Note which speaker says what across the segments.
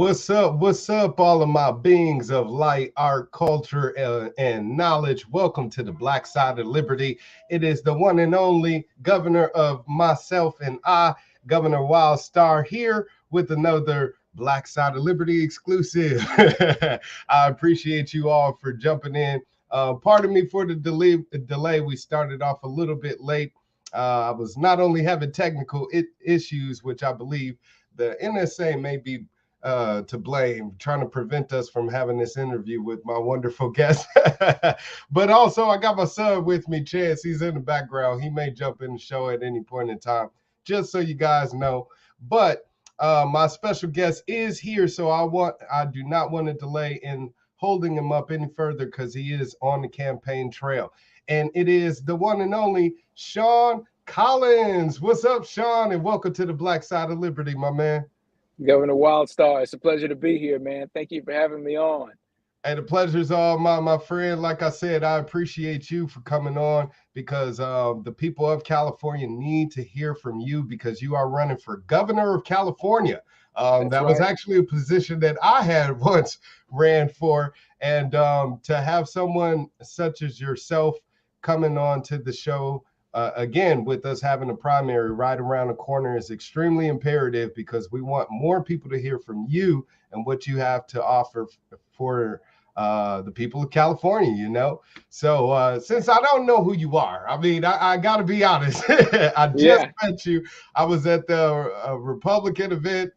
Speaker 1: What's up? What's up, all of my beings of light, art, culture, and knowledge? Welcome to the Black Side of Liberty. It is the one and only governor of myself and I, Governor Wildstar, here with another Black Side of Liberty exclusive. I appreciate you all for jumping in. Pardon me for the delay. We started off a little bit late. I was not only having technical issues, which I believe the NSA may be to blame, trying to prevent us from having this interview with my wonderful guest. But also, I got my son with me, Chance. He's in the background. He may jump in the show at any point in time, just so you guys know. But my special guest is here, so I do not want to delay in holding him up any further because he is on the campaign trail. And it is the one and only Shawn Collins. What's up, Shawn? And welcome to the Black Side of Liberty, my man.
Speaker 2: Governor Wildstar, it's a pleasure to be here, man. Thank you for having me on.
Speaker 1: Hey, the pleasure's all mine, my friend. Like I said, I appreciate you for coming on because the people of California need to hear from you because you are running for governor of California. That was actually a position that I had once ran for. And to have someone such as yourself coming on to the show, again, with us having a primary right around the corner is extremely imperative because we want more people to hear from you and what you have to offer for the people of California, you know? So since I don't know who you are, I mean, I got to be honest. I just met you. I was at the Republican event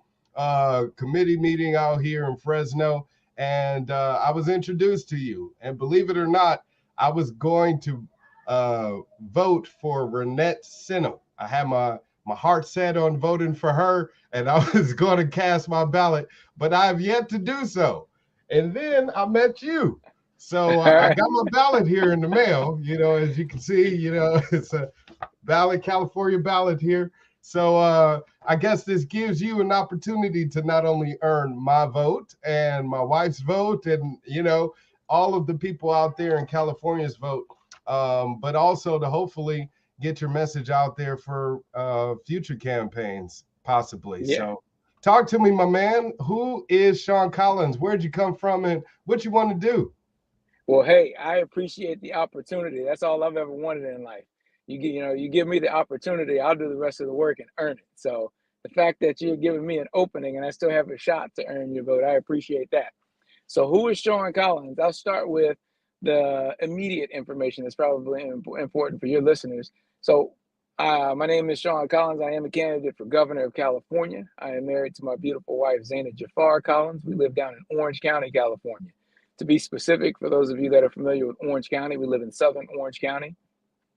Speaker 1: committee meeting out here in Fresno, and I was introduced to you. And believe it or not, I was going to vote for Renette Sino. I had my heart set on voting for her, and I was going to cast my ballot, but I have yet to do so. And then I met you. So I got my ballot here in the mail. You know, as you can see, you know, it's a ballot, California ballot here. So I guess this gives you an opportunity to not only earn my vote and my wife's vote and, you know, all of the people out there in California's vote, but also to hopefully get your message out there for future campaigns, possibly.
Speaker 2: Yeah.
Speaker 1: So talk to me, my man. Who is Shawn Collins? Where'd you come from and what you want to do?
Speaker 2: Well, hey, I appreciate the opportunity. That's all I've ever wanted in life. You give me the opportunity, I'll do the rest of the work and earn it. So the fact that you're giving me an opening and I still have a shot to earn your vote, I appreciate that. So who is Shawn Collins? I'll start with the immediate information that's probably important for your listeners. So my name is Shawn Collins. I am a candidate for governor of California. I am married to my beautiful wife, Zaina Jafar Collins. We live down in Orange County, California. To be specific, for those of you that are familiar with Orange County, we live in southern Orange County.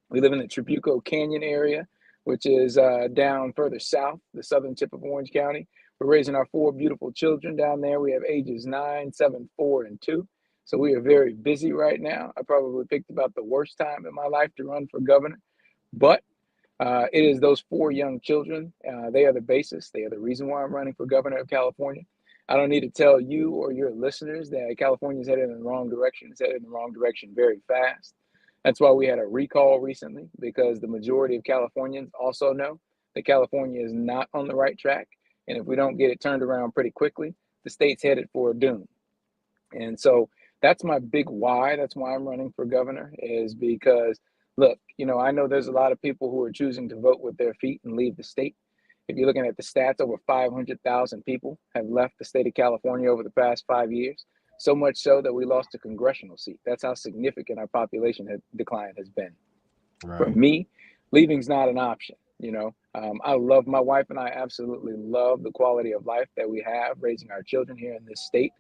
Speaker 2: We live in the Trabuco Canyon area, which is down further south, the southern tip of Orange County. We're raising our 4 beautiful children down there. We have ages 9, 7, 4, and 2. So we are very busy right now. I probably picked about the worst time in my life to run for governor, but it is those 4 young children. They are the basis. They are the reason why I'm running for governor of California. I don't need to tell you or your listeners that California is headed in the wrong direction. It's headed in the wrong direction very fast. That's why we had a recall recently, because the majority of Californians also know that California is not on the right track. And if we don't get it turned around pretty quickly, the state's headed for a doom. And so that's my big why. That's why I'm running for governor, is because, look, you know, I know there's a lot of people who are choosing to vote with their feet and leave the state. If you're looking at the stats, over 500,000 people have left the state of California over the past 5 years. So much so that we lost a congressional seat. That's how significant our population decline has been. Right. For me, leaving's not an option. You know, I love my wife and I absolutely love the quality of life that we have raising our children here in this state,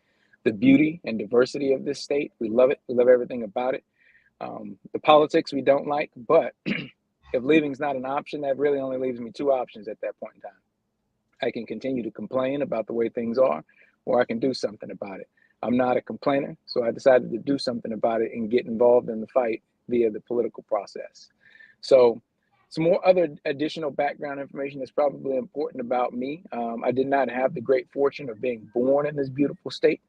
Speaker 2: the beauty and diversity of this state. We love it. We love everything about it. The politics we don't like, but if leaving's not an option, that really only leaves me 2 options at that point in time. I can continue to complain about the way things are, or I can do something about it. I'm not a complainer, so I decided to do something about it and get involved in the fight via the political process. So some more other additional background information that's probably important about me. I did not have the great fortune of being born in this beautiful state.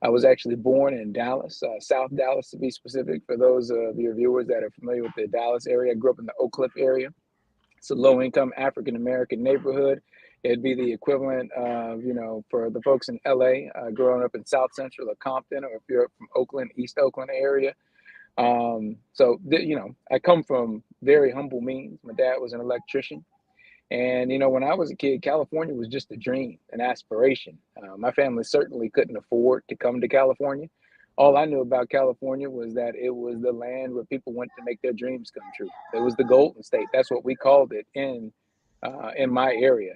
Speaker 2: I was actually born in Dallas, South Dallas to be specific. For those of your viewers that are familiar with the Dallas area, I grew up in the Oak Cliff area. It's a low-income African-American neighborhood. It'd be the equivalent of, for the folks in LA, growing up in South Central or Compton, or if you're from Oakland, East Oakland area. I come from very humble means. My dad was an electrician. And, when I was a kid, California was just a dream, an aspiration. My family certainly couldn't afford to come to California. All I knew about California was that it was the land where people went to make their dreams come true. It was the Golden State. That's what we called it in my area,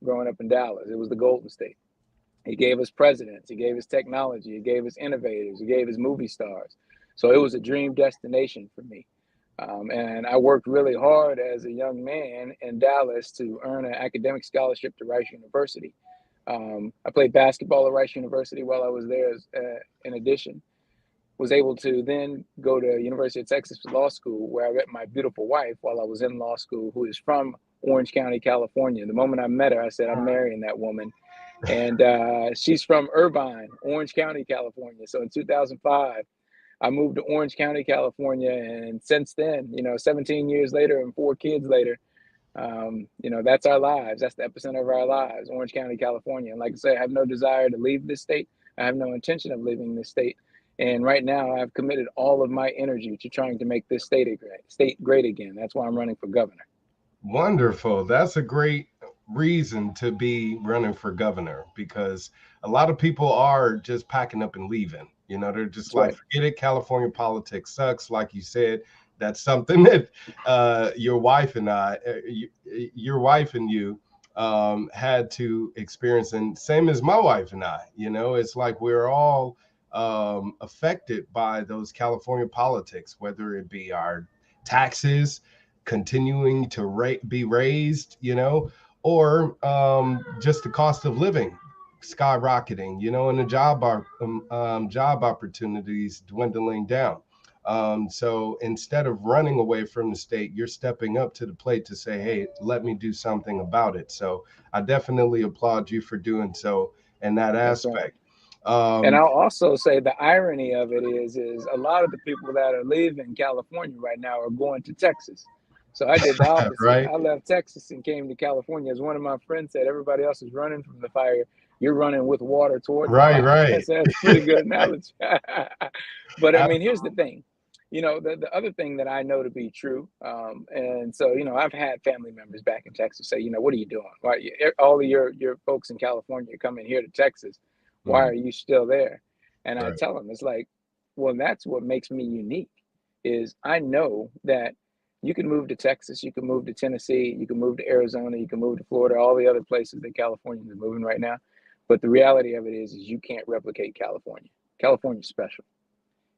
Speaker 2: growing up in Dallas. It was the Golden State. He gave us presidents. He gave us technology. He gave us innovators. He gave us movie stars. So it was a dream destination for me. And I worked really hard as a young man in Dallas to earn an academic scholarship to Rice University. I played basketball at Rice University while I was there. In addition, was able to then go to University of Texas Law School, where I met my beautiful wife while I was in law school, who is from Orange County, California. The moment I met her, I said, I'm marrying that woman. And she's from Irvine, Orange County, California. So in 2005, I moved to Orange County, California. And since then, 17 years later and 4 kids later, that's our lives. That's the epicenter of our lives, Orange County, California. And like I say, I have no desire to leave this state. I have no intention of leaving this state. And right now, I've committed all of my energy to trying to make this state great again. That's why I'm running for governor.
Speaker 1: Wonderful. That's a great reason to be running for governor, because a lot of people are just packing up and leaving. They're just
Speaker 2: That's
Speaker 1: like,
Speaker 2: right.
Speaker 1: forget it. California politics sucks. Like you said, that's something that your wife and you had to experience. And same as my wife and I, it's like we're all affected by those California politics, whether it be our taxes continuing to be raised, or just the cost of living skyrocketing, and the job opportunities dwindling down. So instead of running away from the state, you're stepping up to the plate to say, hey, let me do something about it. So I definitely applaud you for doing so in that
Speaker 2: That's right.
Speaker 1: aspect.
Speaker 2: And I'll also say the irony of it is a lot of the people that are leaving California right now are going to Texas. So I did the opposite.
Speaker 1: Right.
Speaker 2: I left Texas and came to California. As one of my friends said, everybody else is running from the fire. You're running with water toward the
Speaker 1: Right.
Speaker 2: fire.
Speaker 1: Right.
Speaker 2: That's a pretty good analogy. But I mean, here's the
Speaker 1: Absolutely.
Speaker 2: thing. The other thing that I know to be true, and so, I've had family members back in Texas say, what are you doing? Why all of your folks in California coming here to Texas? Why
Speaker 1: Mhm.
Speaker 2: are you still there? And I
Speaker 1: Right.
Speaker 2: tell them, it's like, well, that's what makes me unique is I know that you can move to Texas, you can move to Tennessee, you can move to Arizona, you can move to Florida, all the other places that Californians are moving right now. But the reality of it is you can't replicate California. California's special.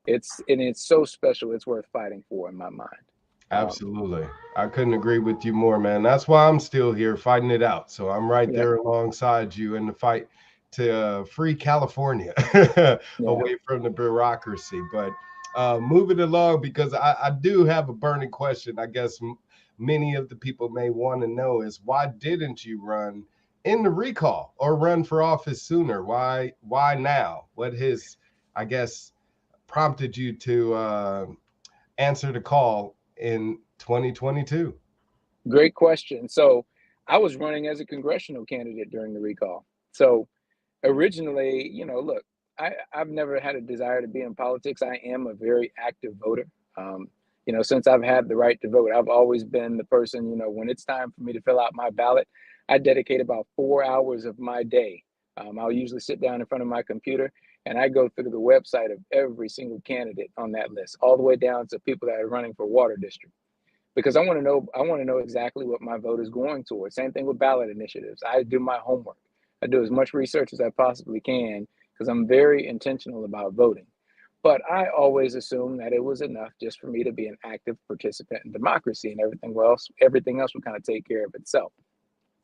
Speaker 2: It's so special. It's worth fighting for in my mind. Um,
Speaker 1: Absolutely. I couldn't agree with you more, man. That's why I'm still here fighting it out. So I'm right
Speaker 2: yeah,
Speaker 1: there alongside you in the fight to free California
Speaker 2: yeah.
Speaker 1: away from the bureaucracy. But moving along, because I do have a burning question, I guess many of the people may want to know is, why didn't you run in the recall or run for office sooner? Why now? What has, I guess, prompted you to answer the call in 2022?
Speaker 2: Great question. So I was running as a congressional candidate during the recall. So originally, look, I've never had a desire to be in politics. I am a very active voter. Um, since I've had the right to vote, I've always been the person, when it's time for me to fill out my ballot, I dedicate about 4 hours of my day. I'll usually sit down in front of my computer and I go through the website of every single candidate on that list, all the way down to people that are running for water district, because I want to know exactly what my vote is going towards. Same thing with ballot initiatives. I do my homework. I do as much research as I possibly can because I'm very intentional about voting. But I always assumed that it was enough just for me to be an active participant in democracy, and everything else would kind of take care of itself.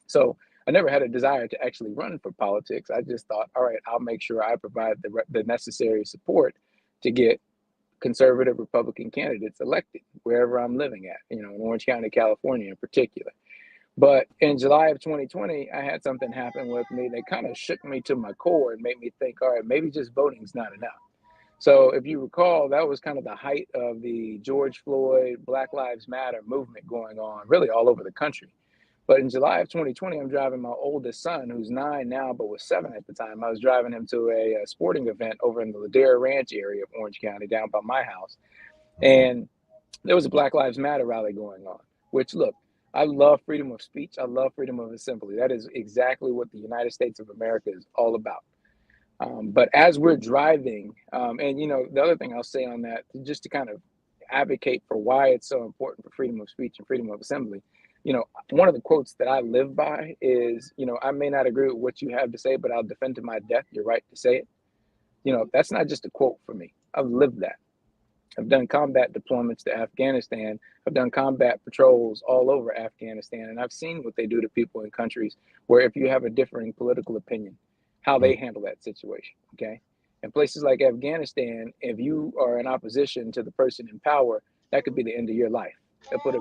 Speaker 2: So I never had a desire to actually run for politics. I just thought, all right, I'll make sure I provide the necessary support to get conservative Republican candidates elected wherever I'm living at, in Orange County, California in particular. But in July of 2020, I had something happen with me that kind of shook me to my core and made me think, all right, maybe just voting's not enough. So if you recall, that was kind of the height of the George Floyd, Black Lives Matter movement going on really all over the country. But in July of 2020, I'm driving my oldest son, who's 9 now, but was 7 at the time. I was driving him to a sporting event over in the Ladera Ranch area of Orange County, down by my house. And there was a Black Lives Matter rally going on, which, look, I love freedom of speech. I love freedom of assembly. That is exactly what the United States of America is all about. But as we're driving, and the other thing I'll say on that, just to kind of advocate for why it's so important for freedom of speech and freedom of assembly, one of the quotes that I live by is, I may not agree with what you have to say, but I'll defend to my death your right to say it. That's not just a quote for me. I've lived that. I've done combat deployments to Afghanistan. I've done combat patrols all over Afghanistan, and I've seen what they do to people in countries where if you have a differing political opinion, how they handle that situation, okay? In places like Afghanistan, if you are in opposition to the person in power, that could be the end of your life. They'll put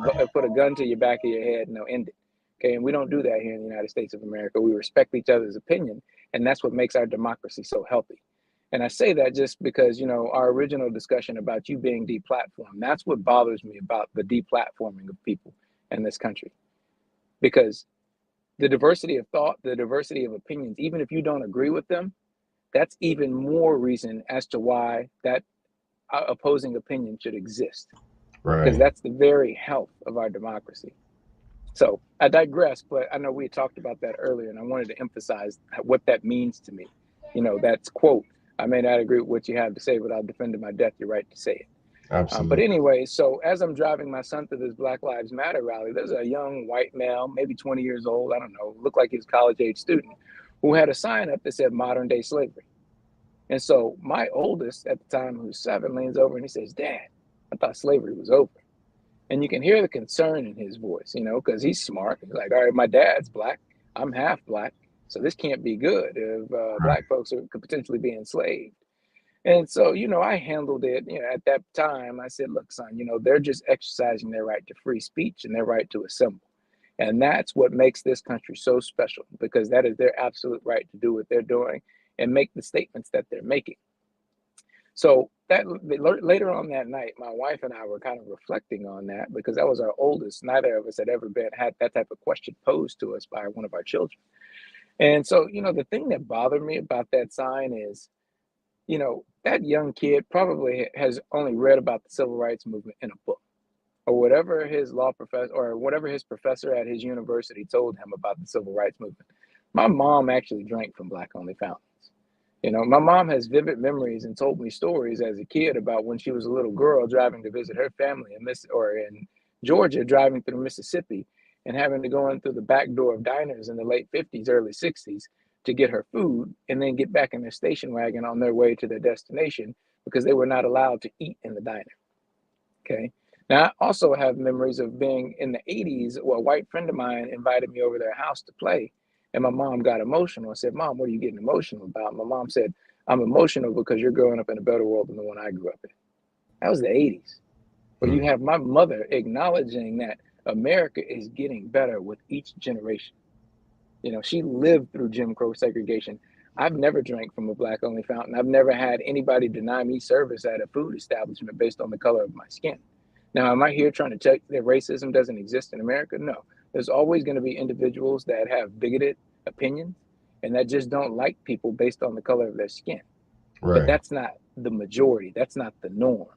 Speaker 2: a gun to your back of your head and they'll end it, okay? And we don't do that here in the United States of America. We respect each other's opinion, and that's what makes our democracy so healthy. And I say that just because, our original discussion about you being deplatformed, that's what bothers me about the deplatforming of people in this country. Because the diversity of thought, the diversity of opinions, even if you don't agree with them, that's even more reason as to why that opposing opinion should exist.
Speaker 1: Right.
Speaker 2: Because that's the very health of our democracy. So I digress, but I know we talked about that earlier, and I wanted to emphasize what that means to me. That's quote, I may not agree with what you have to say, but I'll defend to my death your right to say it.
Speaker 1: Absolutely.
Speaker 2: But anyway, so as I'm driving my son to this Black Lives Matter rally, there's a young white male, maybe 20 years old, I don't know, looked like he was a college-age student, who had a sign up that said modern-day slavery. And so my oldest at the time, who's 7, leans over and he says, "Dad, I thought slavery was over." And you can hear the concern in his voice, because he's smart. He's like, all right, my dad's Black. I'm half Black. So this can't be good if Black folks could potentially be enslaved. And so, I handled it, at that time. I said, look, son, they're just exercising their right to free speech and their right to assemble. And that's what makes this country so special, because that is their absolute right to do what they're doing and make the statements that they're making. So that later on that night, my wife and I were kind of reflecting on that, because that was our oldest. Neither of us had ever had that type of question posed to us by one of our children. And so, the thing that bothered me about that sign is, that young kid probably has only read about the civil rights movement in a book, or whatever his law professor or whatever his professor at his university told him about the civil rights movement. My mom actually drank from Black-only fountains. My mom has vivid memories and told me stories as a kid about when she was a little girl driving to visit her family in Georgia, driving through Mississippi, and having to go in through the back door of diners in the late 50s, early 60s to get her food, and then get back in their station wagon on their way to their destination, because they were not allowed to eat in the diner. Okay. Now, I also have memories of being in the 80s, where a white friend of mine invited me over their house to play. And my mom got emotional. I said, "Mom, what are you getting emotional about?" My mom said, "I'm emotional because you're growing up in a better world than the one I grew up in." That was the 80s. But you have my mother acknowledging that America is getting better with each generation. She lived through Jim Crow segregation. I've never drank from a Black-only fountain. I've never had anybody deny me service at a food establishment based on the color of my skin. Now, am I here trying to check that racism doesn't exist in America? No. There's always going to be individuals that have bigoted opinions and that just don't like people based on the color of their skin.
Speaker 1: Right.
Speaker 2: But that's not the majority. That's not the norm.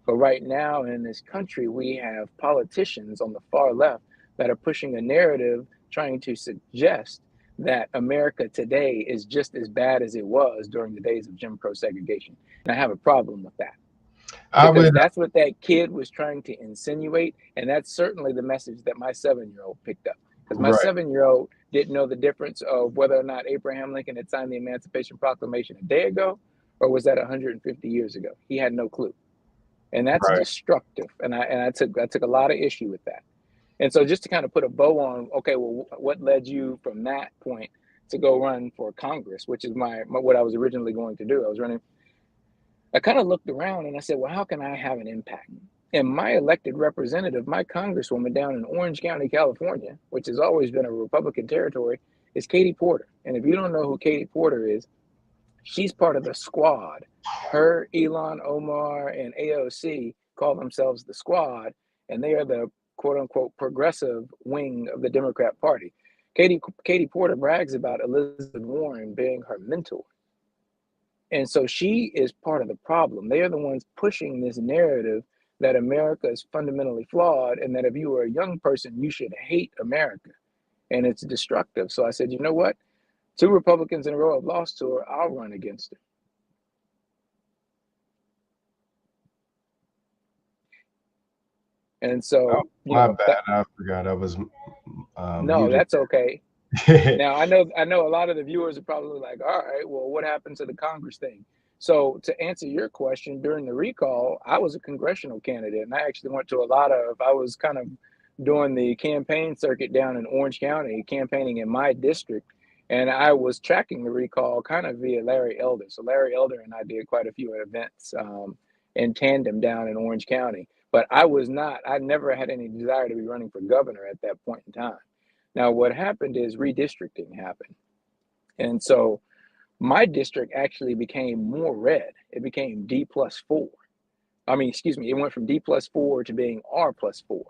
Speaker 2: But right now in this country, we have politicians on the far left that are pushing a narrative trying to suggest that America today is just as bad as it was during the days of Jim Crow segregation. And I have a problem with that. Because that's what that kid was trying to insinuate. And that's certainly the message that my 7-year-old picked up. Because my 7-year-old didn't know the difference of whether or not Abraham Lincoln had signed the Emancipation Proclamation a day ago, or was that 150 years ago. He had no clue. And that's destructive. And I took a lot of issue with that. And so just to kind of put a bow on, okay, well, what led you from that point to go run for Congress, which is what I was originally going to do. I kind of looked around and I said, well, how can I have an impact? And my elected representative, my congresswoman down in Orange County, California, which has always been a Republican territory, is Katie Porter. And if you don't know who Katie Porter is, she's part of the squad. Her, Elon, Omar, and AOC call themselves the squad, and they are the quote unquote progressive wing of the Democrat Party. Katie Porter brags about Elizabeth Warren being her mentor. And so she is part of the problem. They are the ones pushing this narrative that America is fundamentally flawed and that if you are a young person, you should hate America. And it's destructive. So I said, you know what? 2 Republicans in a row have lost to her. I'll run against her. And so,
Speaker 1: my bad. I forgot I was
Speaker 2: no,
Speaker 1: muted.
Speaker 2: that's okay. Now I know a lot of the viewers are probably like, all right, well, what happened to the Congress thing? So to answer your question, during the recall, I was a congressional candidate, and I actually went to I was kind of doing the campaign circuit down in Orange County, campaigning in my district, and I was tracking the recall kind of via Larry Elder. So Larry Elder and I did quite a few events in tandem down in Orange County, but I never had any desire to be running for governor at that point in time. Now, what happened is redistricting happened. And so my district actually became more red. It became D+4. I mean, excuse me, it went from D+4 to being R+4.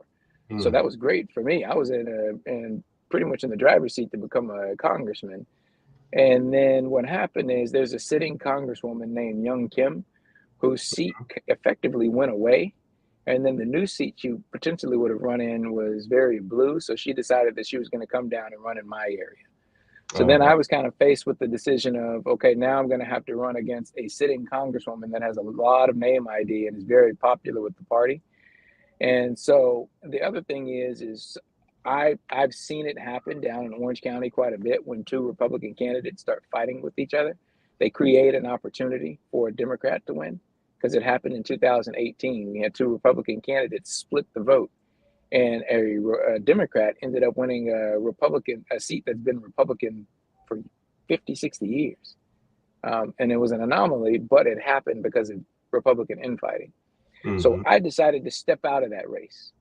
Speaker 2: So that was great for me. I was in pretty much in the driver's seat to become a congressman. And then what happened is there's a sitting congresswoman named Young Kim whose seat effectively went away. And then the new seat she potentially would have run in was very blue. So she decided that she was going to come down and run in my area. So then I was kind of faced with the decision of, okay, now I'm going to have to run against a sitting congresswoman that has a lot of name ID and is very popular with the party. And so the other thing is I've seen it happen down in Orange County quite a bit when 2 Republican candidates start fighting with each other. They create an opportunity for a Democrat to win. Because it happened in 2018. We had 2 Republican candidates split the vote, and a Democrat ended up winning a seat that's been Republican for 50, 60 years. And it was an anomaly, but it happened because of Republican infighting. So I decided to step out of that race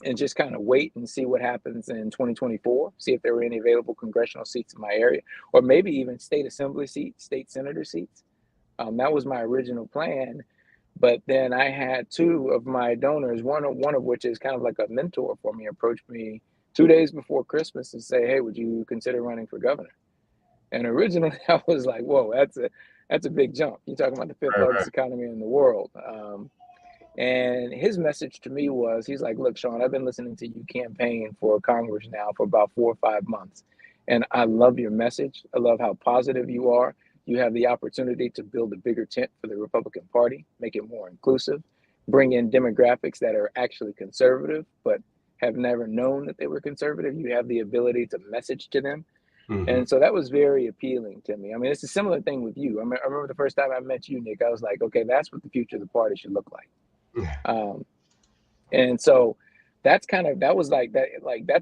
Speaker 2: and just kind of wait and see what happens in 2024, see if there were any available congressional seats in my area, or maybe even state assembly seats, state senator seats. That was my original plan, but then I had 2 of my donors, one of which is kind of like a mentor for me, approached me 2 days before Christmas and say, "Hey, would you consider running for governor?" And originally I was like, "Whoa, that's a big jump. You're talking about the 5th largest economy in the world." And his message to me was, he's like, "Look, Shawn, I've been listening to you campaign for Congress now for about 4 or 5 months, and I love your message. I love how positive you are. You have the opportunity to build a bigger tent for the Republican Party, make it more inclusive, bring in demographics that are actually conservative, but have never known that they were conservative. You have the ability to message to them." And so that was very appealing to me. I mean, it's a similar thing with you. I remember the first time I met you, Nick, I was like, okay, that's what the future of the party should look like. And so that's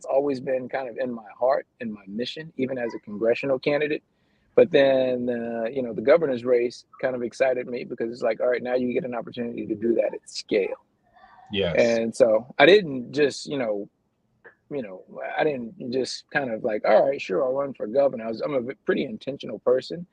Speaker 2: always been kind of in my heart and my mission, even as a congressional candidate. But then, the governor's race kind of excited me because it's like, all right, now you get an opportunity to do that at scale.
Speaker 1: Yes.
Speaker 2: And so I didn't just, I didn't just kind of like, all right, sure, I'll run for governor. I'm a pretty intentional person.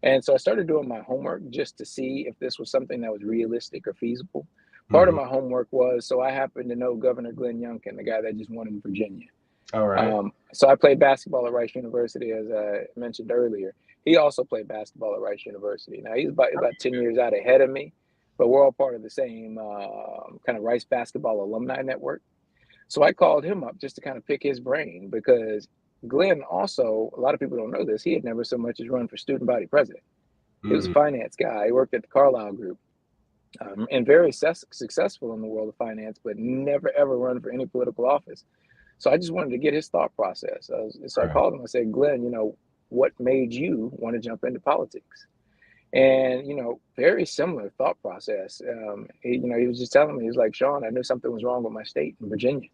Speaker 2: And so I started doing my homework just to see if this was something that was realistic or feasible. Part of my homework was, so I happen to know Governor Glenn Youngkin, the guy that just won in Virginia.
Speaker 1: All right.
Speaker 2: So I played basketball at Rice University, as I mentioned earlier. He also played basketball at Rice University. Now he's about 10 years out ahead of me, but we're all part of the same kind of Rice basketball alumni network. So I called him up just to kind of pick his brain because Glenn also, a lot of people don't know this, he had never so much as run for student body president. He was a finance guy. He worked at the Carlyle Group and very successful in the world of finance, but never ever run for any political office. So I just wanted to get his thought process. So I called him. I said, "Glenn, what made you want to jump into politics?" And, very similar thought process. He was just telling me, he was like, "Shawn, I knew something was wrong with my state in Virginia."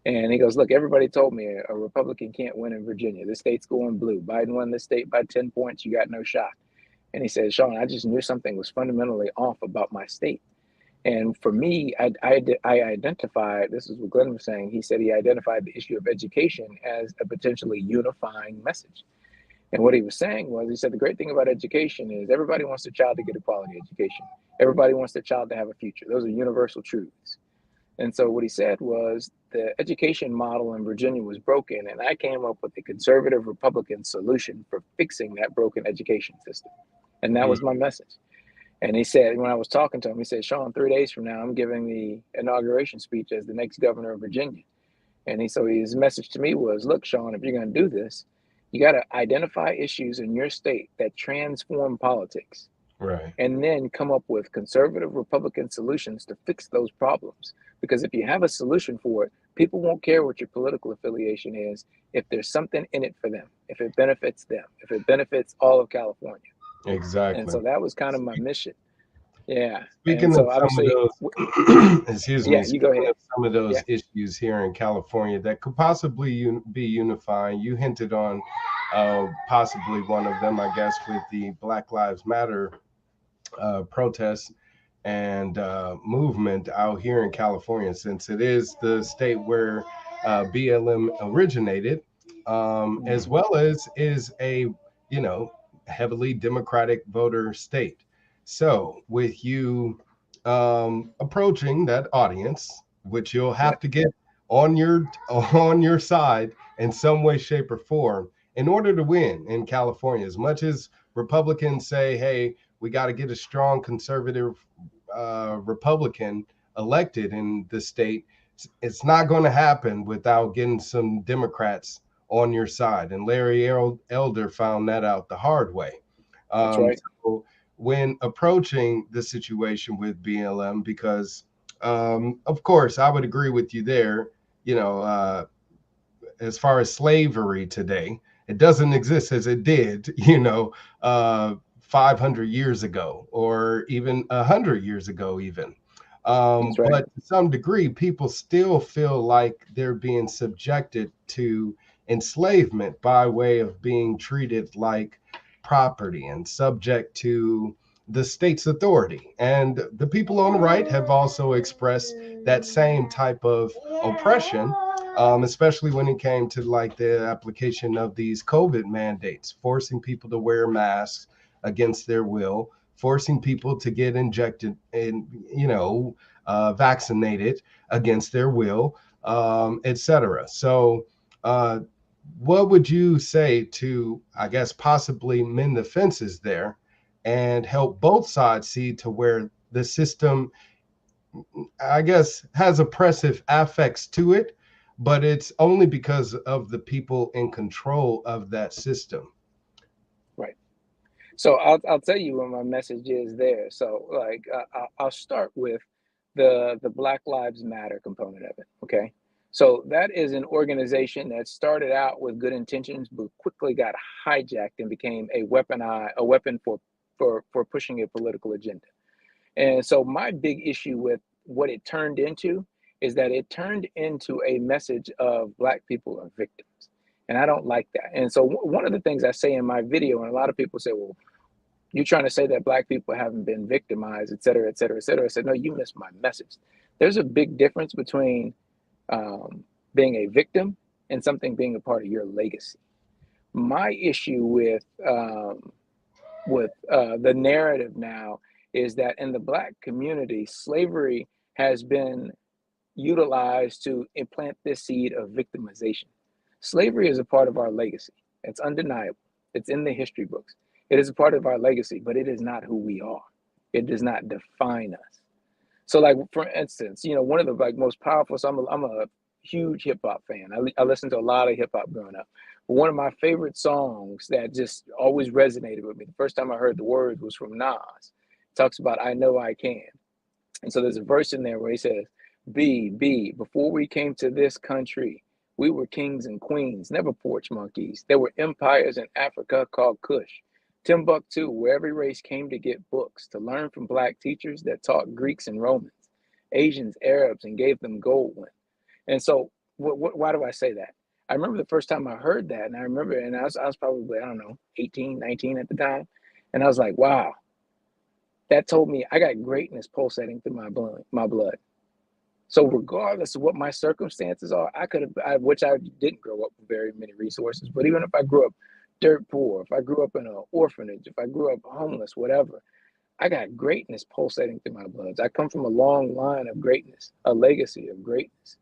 Speaker 2: And he goes, "Look, everybody told me a Republican can't win in Virginia. The state's going blue. Biden won this state by 10 points. You got no shot." And he said, "Shawn, I just knew something was fundamentally off about my state." And for me, I identified, this is what Glenn was saying, he said he identified the issue of education as a potentially unifying message. And what he was saying was, he said, the great thing about education is everybody wants their child to get a quality education. Everybody wants their child to have a future. Those are universal truths. And so what he said was the education model in Virginia was broken, and I came up with a conservative Republican solution for fixing that broken education system. And that was my message. And he said, when I was talking to him, he said, Shawn, 3 days from now, I'm giving the inauguration speech as the next governor of Virginia. And so his message to me was, look, Shawn, if you're going to do this, you got to identify issues in your state that transform politics.
Speaker 1: Right.
Speaker 2: And then come up with conservative Republican solutions to fix those problems. Because if you have a solution for it, people won't care what your political affiliation is if there's something in it for them, if it benefits them, if it benefits all of California.
Speaker 1: Exactly.
Speaker 2: And so that was kind of my mission. Yeah.
Speaker 1: Speaking
Speaker 2: And
Speaker 1: of
Speaker 2: so
Speaker 1: some
Speaker 2: obviously,
Speaker 1: of those, excuse me,
Speaker 2: yeah, you go
Speaker 1: speaking
Speaker 2: ahead.
Speaker 1: of some of those
Speaker 2: Yeah.
Speaker 1: issues here in California that could possibly be unifying, you hinted on possibly one of them, I guess, with the Black Lives Matter protests and movement out here in California, since it is the state where BLM originated, as well as is a, you know, heavily Democratic voter state. So with you approaching that audience, which you'll have to get on your side in some way, shape, or form in order to win in California, as much as Republicans say, hey, we got to get a strong conservative Republican elected in the state, it's not going to happen without getting some Democrats on your side. And Larry Elder found that out the hard way.
Speaker 2: That's right.
Speaker 1: So when approaching the situation with BLM, because of course I would agree with you there, you know, as far as slavery today, it doesn't exist as it did, 500 years ago, or even 100 years ago, even.
Speaker 2: That's right.
Speaker 1: But to some degree, people still feel like they're being subjected to enslavement by way of being treated like property and subject to the state's authority. And the people on the right have also expressed that same type of oppression, especially when it came to like the application of these COVID mandates, forcing people to wear masks against their will, forcing people to get injected and, vaccinated against their will, etc. So, what would you say to, I guess, possibly mend the fences there and help both sides see to where the system, I guess, has oppressive affects to it, but it's only because of the people in control of that system?
Speaker 2: Right. So I'll tell you what my message is there. So like I'll start with the Black Lives Matter component of it. Okay. So that is an organization that started out with good intentions, but quickly got hijacked and became a weapon for pushing a political agenda. And so my big issue with what it turned into is that it turned into a message of Black people are victims. And I don't like that. And so one of the things I say in my video, and a lot of people say, well, you're trying to say that Black people haven't been victimized, et cetera, et cetera, et cetera. I said, no, you missed my message. There's a big difference between being a victim and something being a part of your legacy. My issue with the narrative now is that in the Black community, slavery has been utilized to implant this seed of victimization. Slavery is a part of our legacy. It's undeniable. It's in the history books. It is a part of our legacy, but it is not who we are. It does not define us. So, like for instance, one of the most powerful. So I'm a huge hip hop fan. I listened to a lot of hip hop growing up. But one of my favorite songs that just always resonated with me, the first time I heard the words was from Nas. It talks about "I know I can," and so there's a verse in there where he says, "B, before we came to this country, we were kings and queens, never porch monkeys. There were empires in Africa called Kush. Timbuktu, where every race came to get books, to learn from Black teachers that taught Greeks and Romans, Asians, Arabs, and gave them gold win." And so, why do I say that? I remember the first time I heard that, and I was probably, I don't know, 18, 19 at the time. And I was like, wow, that told me I got greatness pulsating through my blood. So regardless of what my circumstances are, which I didn't grow up with very many resources, but even if I grew up dirt poor, if I grew up in an orphanage, if I grew up homeless, whatever, I got greatness pulsating through my bloods. I come from a long line of greatness, a legacy of greatness.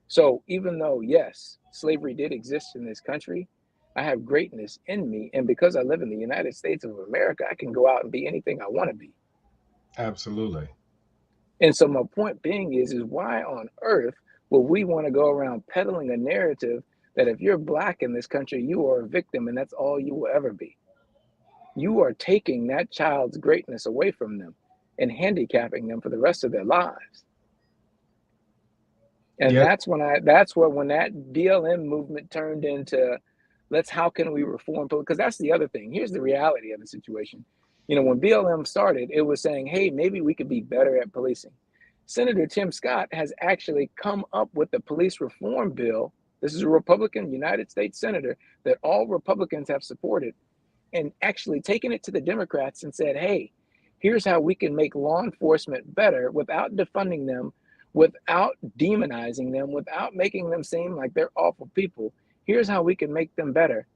Speaker 2: So even though, yes, slavery did exist in this country, I have greatness in me. And because I live in the United States of America, I can go out and be anything I want to be.
Speaker 1: Absolutely.
Speaker 2: And so my point being is why on earth will we want to go around peddling a narrative that if you're Black in this country, you are a victim and that's all you will ever be? You are taking that child's greatness away from them and handicapping them for the rest of their lives. And
Speaker 1: Yeah.
Speaker 2: that's when when that BLM movement turned into, how can we reform? Because that's the other thing. Here's the reality of the situation. You know, when BLM started, it was saying, hey, maybe we could be better at policing. Senator Tim Scott has actually come up with the police reform bill. This is a Republican United States senator that all Republicans have supported, and actually taken it to the Democrats and said, hey, here's how we can make law enforcement better without defunding them, without demonizing them, without making them seem like they're awful people. Here's how we can make them better.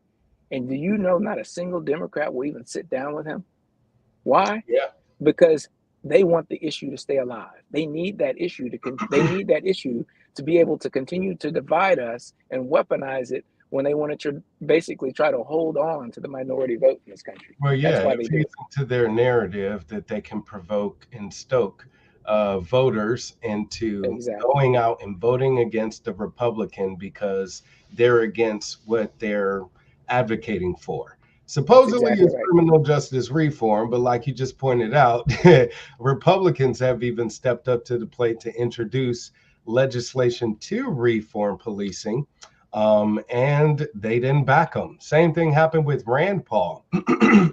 Speaker 2: And do you know not a single Democrat will even sit down with him? Why?
Speaker 1: Yeah.
Speaker 2: Because they want the issue to stay alive. They need that issue to be able to continue to divide us and weaponize it when they want to basically try to hold on to the minority vote in this country.
Speaker 1: Well,
Speaker 2: That's
Speaker 1: yeah,
Speaker 2: why
Speaker 1: it
Speaker 2: they do
Speaker 1: feeds
Speaker 2: it.
Speaker 1: into their narrative that they can provoke and stoke voters into
Speaker 2: Exactly.
Speaker 1: going out and voting against the Republican because they're against what they're advocating for.
Speaker 2: That's
Speaker 1: Supposedly
Speaker 2: exactly
Speaker 1: it's
Speaker 2: right.
Speaker 1: criminal justice reform, but like you just pointed out, Republicans have even stepped up to the plate to introduce legislation to reform policing, and they didn't back them. Same thing happened with Rand Paul.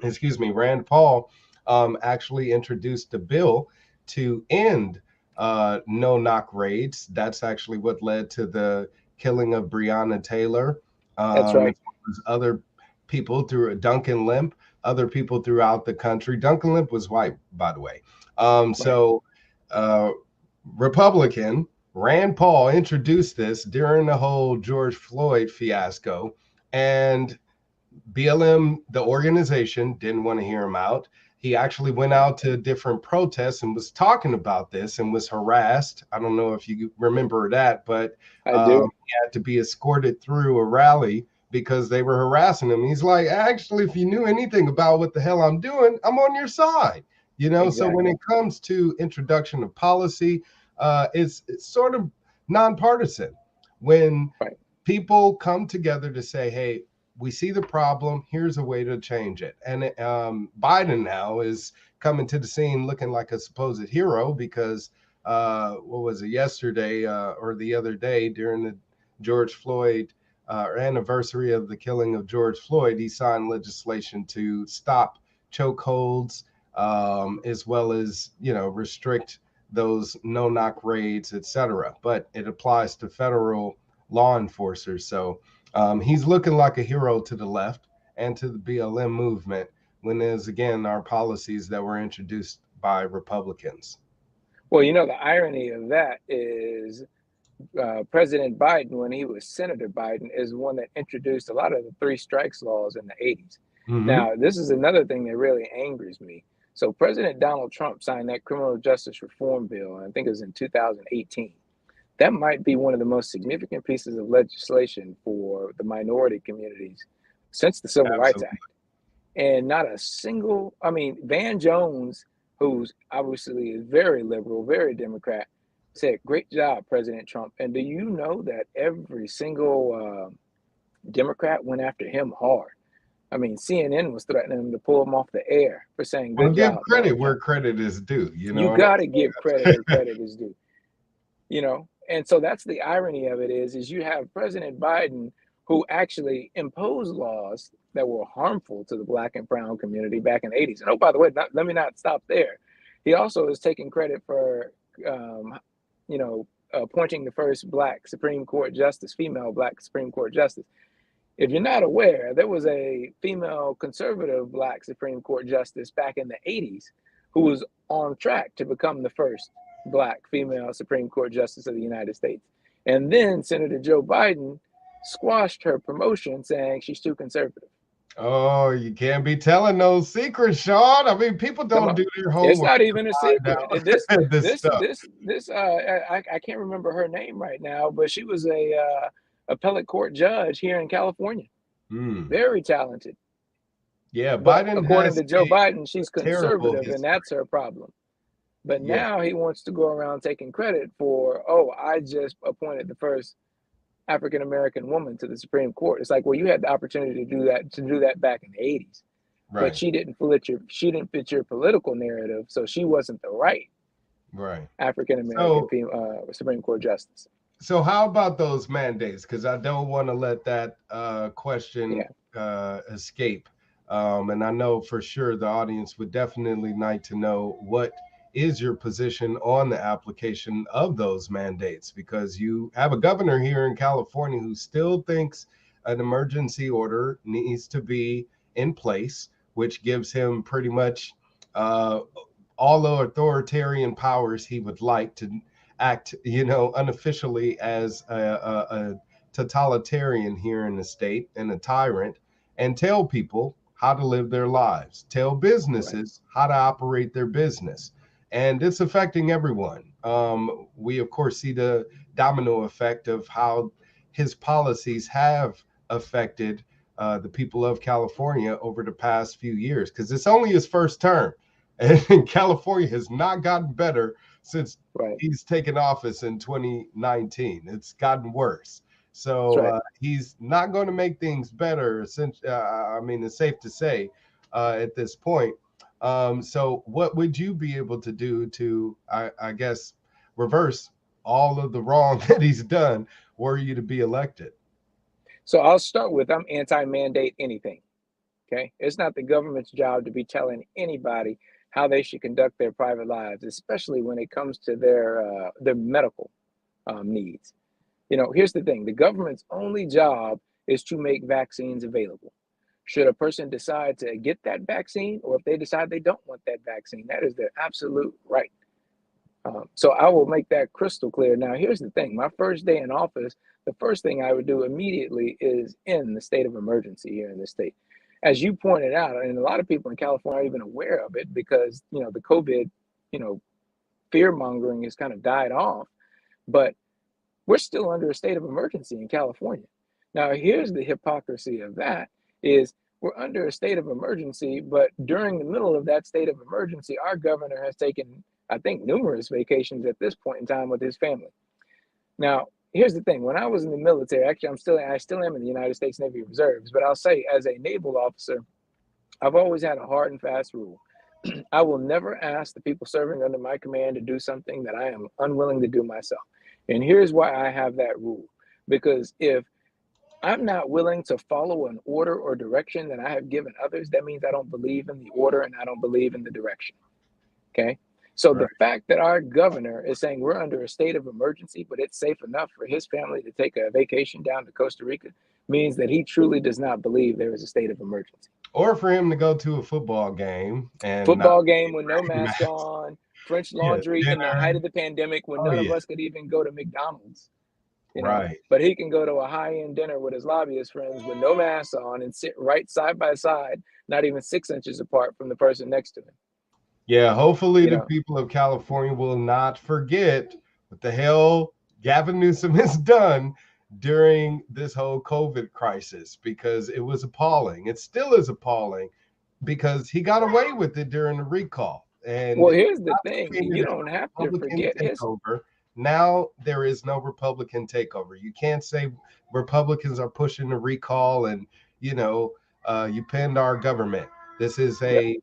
Speaker 1: Excuse me, Rand Paul actually introduced a bill to end no knock raids. That's actually what led to the killing of Breonna Taylor,
Speaker 2: That's
Speaker 1: as
Speaker 2: right.
Speaker 1: well as other people through Duncan Lemp, other people throughout the country. Duncan Lemp was white, by the way.
Speaker 2: Right.
Speaker 1: So, Republican Rand Paul introduced this during the whole George Floyd fiasco, and BLM, the organization, didn't want to hear him out. He actually went out to different protests and was talking about this and was harassed. I don't know if you remember that, but
Speaker 2: I do.
Speaker 1: he had to be escorted through a rally because they were harassing him. He's like, actually, if you knew anything about what the hell I'm doing, I'm on your side. You know, so when
Speaker 2: Exactly.
Speaker 1: it comes to introduction of policy, it's sort of nonpartisan. When
Speaker 2: Right.
Speaker 1: people come together to say, hey, we see the problem. Here's a way to change it. And Biden now is coming to the scene looking like a supposed hero because what was it, yesterday or the other day during the George Floyd anniversary of the killing of George Floyd, he signed legislation to stop chokeholds, as well as, you know, restrict those no knock raids, etc. But it applies to federal law enforcers. So he's looking like a hero to the left and to the BLM movement when there's, again, our policies that were introduced by Republicans.
Speaker 2: Well, you know, the irony of that is President Biden, when he was Senator Biden, is one that introduced a lot of the three strikes laws in the 80s.
Speaker 1: Mm-hmm.
Speaker 2: Now, this is another thing that really angers me. So, President Donald Trump signed that criminal justice reform bill, and I think it was in 2018. That might be one of the most significant pieces of legislation for the minority communities since the Civil Rights
Speaker 1: Absolutely.
Speaker 2: Act. And not a single, I mean, Van Jones, who's obviously is very liberal, very Democrat, said, great job, President Trump. And do you know that every single Democrat went after him hard? I mean, CNN was threatening him to pull him off the air for saying,
Speaker 1: Well,
Speaker 2: good
Speaker 1: give
Speaker 2: job,
Speaker 1: credit
Speaker 2: Donald
Speaker 1: where
Speaker 2: Trump.
Speaker 1: credit is due. You know
Speaker 2: You
Speaker 1: what
Speaker 2: got to
Speaker 1: I'm
Speaker 2: give credit where
Speaker 1: saying?
Speaker 2: credit is due, you know? And so that's the irony of it is you have President Biden who actually imposed laws that were harmful to the Black and brown community back in the 80s. And oh, by the way, let me not stop there. He also is taking credit for, you know, appointing the first Black Supreme Court justice, female Black Supreme Court justice. If you're not aware, there was a female conservative Black Supreme Court justice back in the 80s who was on track to become the first Black female Supreme Court justice of the United States. And then Senator Joe Biden squashed her promotion, saying she's too conservative.
Speaker 1: Oh, you can't be telling those secrets, Shawn. I mean, people
Speaker 2: Come
Speaker 1: don't
Speaker 2: on.
Speaker 1: do their
Speaker 2: It's
Speaker 1: homework
Speaker 2: not
Speaker 1: to
Speaker 2: even a
Speaker 1: find
Speaker 2: secret. This,
Speaker 1: out this
Speaker 2: this,
Speaker 1: stuff.
Speaker 2: this, this. I can't remember her name right now, but she was a appellate court judge here in California.
Speaker 1: Hmm.
Speaker 2: Very talented.
Speaker 1: Yeah,
Speaker 2: But
Speaker 1: Biden
Speaker 2: according
Speaker 1: has
Speaker 2: to Joe Biden,
Speaker 1: a
Speaker 2: she's
Speaker 1: terrible
Speaker 2: conservative, and
Speaker 1: history.
Speaker 2: that's her problem. But
Speaker 1: Yeah,
Speaker 2: now he wants to go around taking credit for, oh, I just appointed the first African American woman to the Supreme Court. It's like, well, you had the opportunity to do that back in the 80s, but
Speaker 1: right,
Speaker 2: she didn't fit your political narrative, so she wasn't the right
Speaker 1: right.
Speaker 2: African American
Speaker 1: So,
Speaker 2: Supreme Court justice.
Speaker 1: so how about those mandates? Because I don't want to let that question
Speaker 2: Yeah,
Speaker 1: escape. And I know for sure the audience would definitely like to know what is your position on the application of those mandates, because you have a governor here in California who still thinks an emergency order needs to be in place, which gives him pretty much uh, all the authoritarian powers he would like to act, unofficially as a totalitarian here in the state and a tyrant, and tell people how to live their lives, tell
Speaker 2: right,
Speaker 1: businesses how to operate their business. And it's affecting everyone. We, of course, see the domino effect of how his policies have affected the people of California over the past few years, because it's only his first term. And California has not gotten better since
Speaker 2: right.
Speaker 1: he's taken office in 2019. It's gotten worse.
Speaker 2: That's
Speaker 1: So
Speaker 2: right.
Speaker 1: he's not going to make things better. Since I mean, it's safe to say at this point. So, what would you be able to do to, I guess, reverse all of the wrong that he's done were you to be elected?
Speaker 2: So I'll start with, I'm anti-mandate anything. Okay, it's not the government's job to be telling anybody how they should conduct their private lives, especially when it comes to their medical needs. You know, here's the thing: the government's only job is to make vaccines available. Should a person decide to get that vaccine, or if they decide they don't want that vaccine, that is their absolute right. So I will make that crystal clear. Now, here's the thing: my first day in office, the first thing I would do immediately is end the state of emergency here in the state. As you pointed out, and a lot of people in California are even aware of it because, you know, the COVID, you know, fear mongering has kind of died off. But we're still under a state of emergency in California. Now, here's the hypocrisy of that is we're under a state of emergency, but during the middle of that state of emergency, our governor has taken, I think, numerous vacations at this point in time with his family. Now, here's the thing: when I was in the military, actually, I still am in the United States Navy Reserves, but I'll say, as a naval officer, I've always had a hard and fast rule. I will never ask the people serving under my command to do something that I am unwilling to do myself. And here's why I have that rule: because if I'm not willing to follow an order or direction that I have given others, that means I don't believe in the order and I don't believe in the direction. Okay. So the
Speaker 1: Right.
Speaker 2: fact that our governor is saying we're under a state of emergency, but it's safe enough for his family to take a vacation down to Costa Rica means that he truly does not believe there is a state of emergency.
Speaker 1: Or for him to go to a football game and not
Speaker 2: Football game with no
Speaker 1: wear a
Speaker 2: mask
Speaker 1: mask.
Speaker 2: on, French
Speaker 1: Yeah,
Speaker 2: Laundry in the height
Speaker 1: dinner.
Speaker 2: of the pandemic when
Speaker 1: Oh
Speaker 2: none of
Speaker 1: yeah,
Speaker 2: us could even go to McDonald's, you know,
Speaker 1: right.
Speaker 2: but he can go to a high-end dinner with his lobbyist friends with no mask on and sit right side by side, not even 6 inches apart from the person next to him,
Speaker 1: Yeah, hopefully
Speaker 2: you
Speaker 1: the
Speaker 2: know.
Speaker 1: people of California will not forget what the hell Gavin Newsom has done during this whole COVID crisis, because it was appalling. It still is appalling because he got away with it during the recall. And
Speaker 2: Well, here's the thing:
Speaker 1: painted
Speaker 2: you
Speaker 1: as
Speaker 2: don't
Speaker 1: a
Speaker 2: have to
Speaker 1: Republican
Speaker 2: forget his.
Speaker 1: takeover. Now there is no Republican takeover. You can't say Republicans are pushing the recall and you know you pinned our government. This is
Speaker 2: Yep,
Speaker 1: a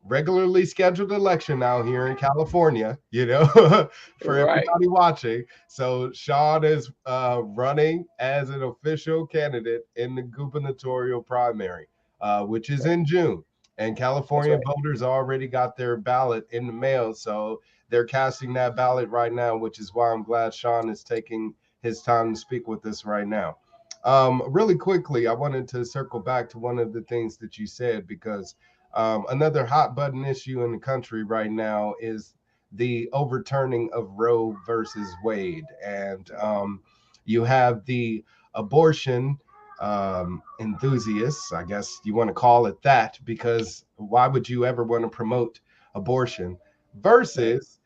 Speaker 1: regularly scheduled election out here in California, for
Speaker 2: right,
Speaker 1: everybody watching. So Shawn is running as an official candidate in the gubernatorial primary, which is
Speaker 2: right.
Speaker 1: in June. And
Speaker 2: That's
Speaker 1: California
Speaker 2: right.
Speaker 1: voters already got their ballot in the mail. So they're casting that ballot right now, which is why I'm glad Shawn is taking his time to speak with us right now. Really quickly, I wanted to circle back to one of the things that you said, because another hot button issue in the country right now is the overturning of Roe versus Wade. And you have the abortion enthusiasts, I guess you want to call it that, because why would you ever want to promote abortion
Speaker 2: Right.
Speaker 1: versus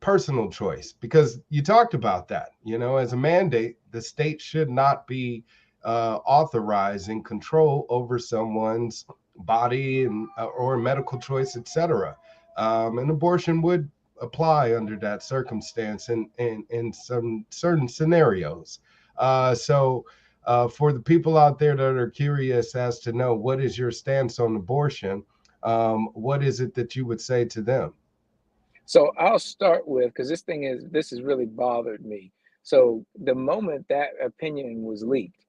Speaker 1: personal choice? Because you talked about that, as a mandate, the state should not be authorizing control over someone's body and or medical choice, etc. And abortion would apply under that circumstance in some certain scenarios. For the people out there that are curious as to know what is your stance on abortion, what is it that you would say to them?
Speaker 2: So I'll start with, because this has really bothered me. So the moment that opinion was leaked,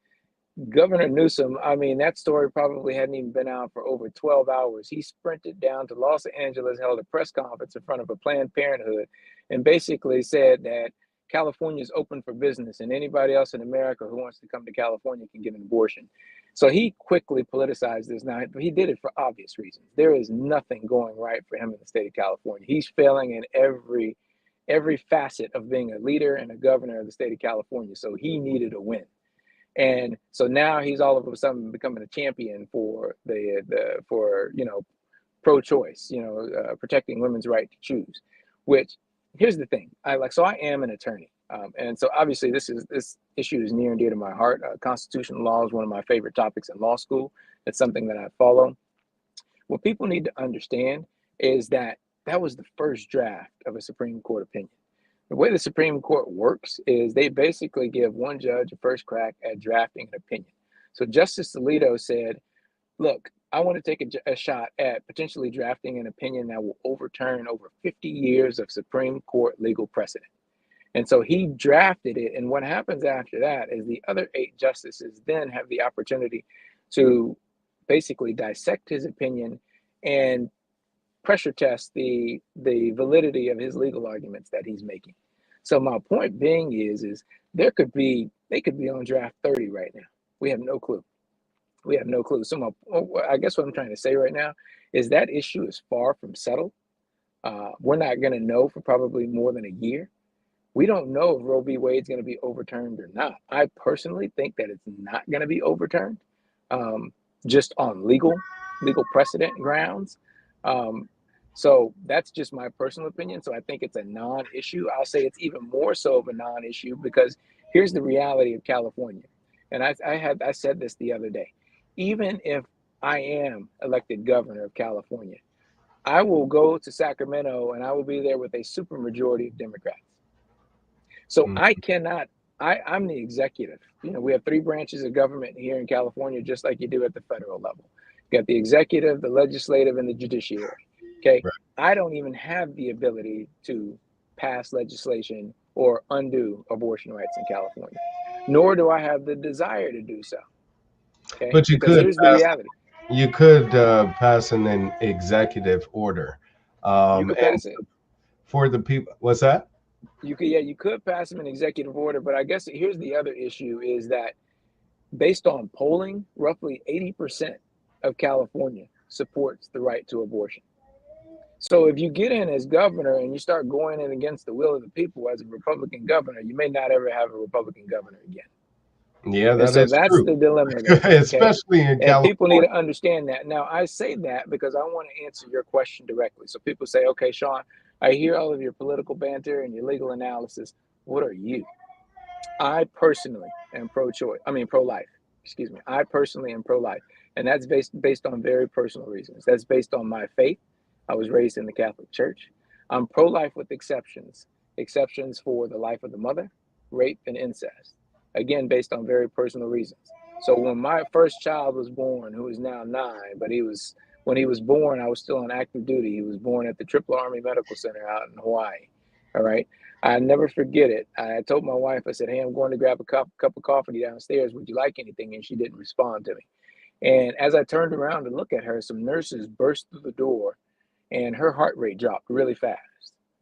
Speaker 2: Governor Newsom, I mean, that story probably hadn't even been out for over 12 hours. He sprinted down to Los Angeles, held a press conference in front of a Planned Parenthood, and basically said that California is open for business and anybody else in America who wants to come to California can get an abortion. So he quickly politicized this. Now, he did it for obvious reasons. There is nothing going right for him in the state of California. He's failing in every facet of being a leader and a governor of the state of California. So he needed a win. And so now he's all of a sudden becoming a champion for pro-choice, protecting women's right to choose. Which, here's the thing, I am an attorney, and so obviously this issue is near and dear to my heart. Constitutional law is one of my favorite topics in law school. It's something that I follow. What people need to understand is that that was the first draft of a Supreme Court opinion. The way the Supreme Court works is they basically give one judge a first crack at drafting an opinion. So Justice Alito said, look, I want to take a shot at potentially drafting an opinion that will overturn over 50 years of Supreme Court legal precedent. And so he drafted it. And what happens after that is the other 8 justices then have the opportunity to basically dissect his opinion and pressure test the validity of his legal arguments that he's making. So my point being is they could be on draft 30 right now. We have no clue. We have no clue. So I guess what I'm trying to say right now is that issue is far from settled. We're not going to know for probably more than a year. We don't know if Roe v. Wade is going to be overturned or not. I personally think that it's not going to be overturned, just on legal precedent grounds. So that's just my personal opinion. So I think it's a non-issue. I'll say it's even more so of a non-issue because here's the reality of California. And I said this the other day. Even if I am elected governor of California, I will go to Sacramento and I will be there with a supermajority of Democrats. So
Speaker 1: Mm.
Speaker 2: I'm the executive. We have 3 branches of government here in California, just like you do at the federal level. You got the executive, the legislative, and the judiciary. Okay.
Speaker 1: Right.
Speaker 2: I don't even have the ability to pass legislation or undo abortion rights in California, nor do I have the desire to do so. Okay.
Speaker 1: But
Speaker 2: Because here's the reality.
Speaker 1: you could pass an executive order,
Speaker 2: You could
Speaker 1: and
Speaker 2: pass it.
Speaker 1: for the people, what's that?
Speaker 2: You could pass them an executive order, but I guess here's the other issue is that based on polling, roughly 80% of California supports the right to abortion. So if you get in as governor and you start going in against the will of the people as a Republican governor, you may not ever have a Republican governor again.
Speaker 1: Yeah,
Speaker 2: And
Speaker 1: that
Speaker 2: so
Speaker 1: is
Speaker 2: that's
Speaker 1: true,
Speaker 2: the dilemma there. Okay.
Speaker 1: especially in
Speaker 2: And people need
Speaker 1: California.
Speaker 2: to understand that. Now, I say that because I want to answer your question directly. So people say, okay, Shawn, I hear all of your political banter and your legal analysis. What are you? I personally am pro-life. Excuse me. I personally am pro-life. And that's based on very personal reasons. That's based on my faith. I was raised in the Catholic Church. I'm pro-life with exceptions for the life of the mother, rape, and incest. Again, based on very personal reasons. So when my first child was born, who is now 9, but when he was born, I was still on active duty. He was born at the Triple Army Medical Center out in Hawaii. All right. I never forget it. I told my wife, I said, hey, I'm going to grab a cup of coffee downstairs. Would you like anything? And she didn't respond to me. And as I turned around to look at her, some nurses burst through the door and her heart rate dropped really fast.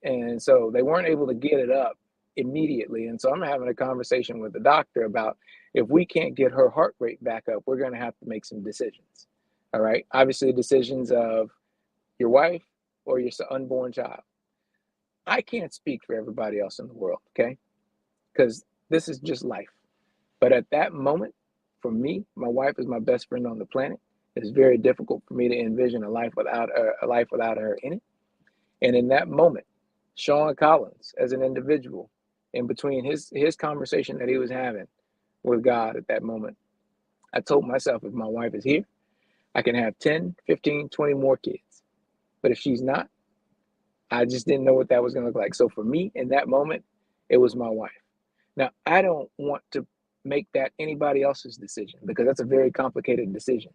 Speaker 2: And so they weren't able to get it up immediately. And so I'm having a conversation with the doctor about if we can't get her heart rate back up, we're going to have to make some decisions. All right. Obviously, decisions of your wife or your unborn child. I can't speak for everybody else in the world, okay? Because this is just life. But at that moment, for me, my wife is my best friend on the planet. It's very difficult for me to envision a life without her in it. And in that moment, Shawn Collins, as an individual, in between his conversation that he was having with God at that moment, I told myself, if my wife is here, I can have 10, 15, 20 more kids. But if she's not, I just didn't know what that was going to look like. So for me, in that moment, it was my wife. Now, I don't want to make that anybody else's decision, because that's a very complicated decision.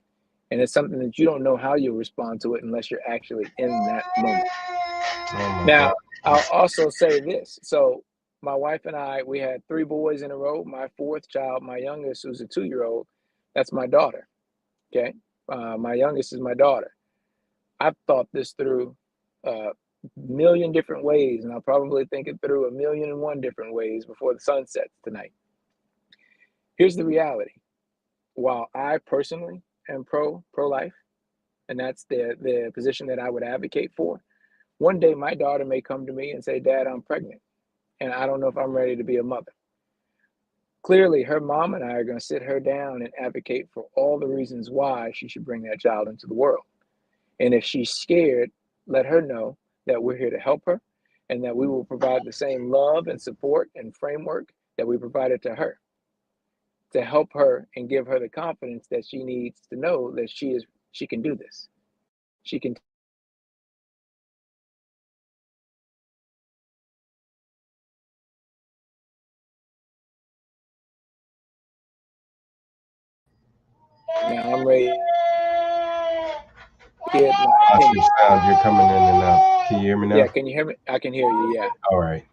Speaker 2: And it's something that you don't know how you'll respond to it unless you're actually in that moment. Now, I'll also say this. So my wife and I, we had 3 boys in a row. My 4th child, my youngest, who's a 2-year-old, that's my daughter. Okay. My youngest is my daughter. I've thought this through a million different ways, and I'll probably think it through 1,000,001 different ways before the sun sets tonight. Here's the reality. While I personally am pro-life, and that's the position that I would advocate for, one day my daughter may come to me and say, Dad, I'm pregnant, and I don't know if I'm ready to be a mother. Clearly, her mom and I are going to sit her down and advocate for all the reasons why she should bring that child into the world. And if she's scared, let her know that we're here to help her, and that we will provide the same love and support and framework that we provided to her, to help her and give her the confidence that she needs to know that she can do this. She can. Now I'm ready to give my opinion.
Speaker 1: Sound, you're coming in and out. Can you hear me now?
Speaker 2: Yeah, can you hear me? I can hear you, yeah.
Speaker 1: All right.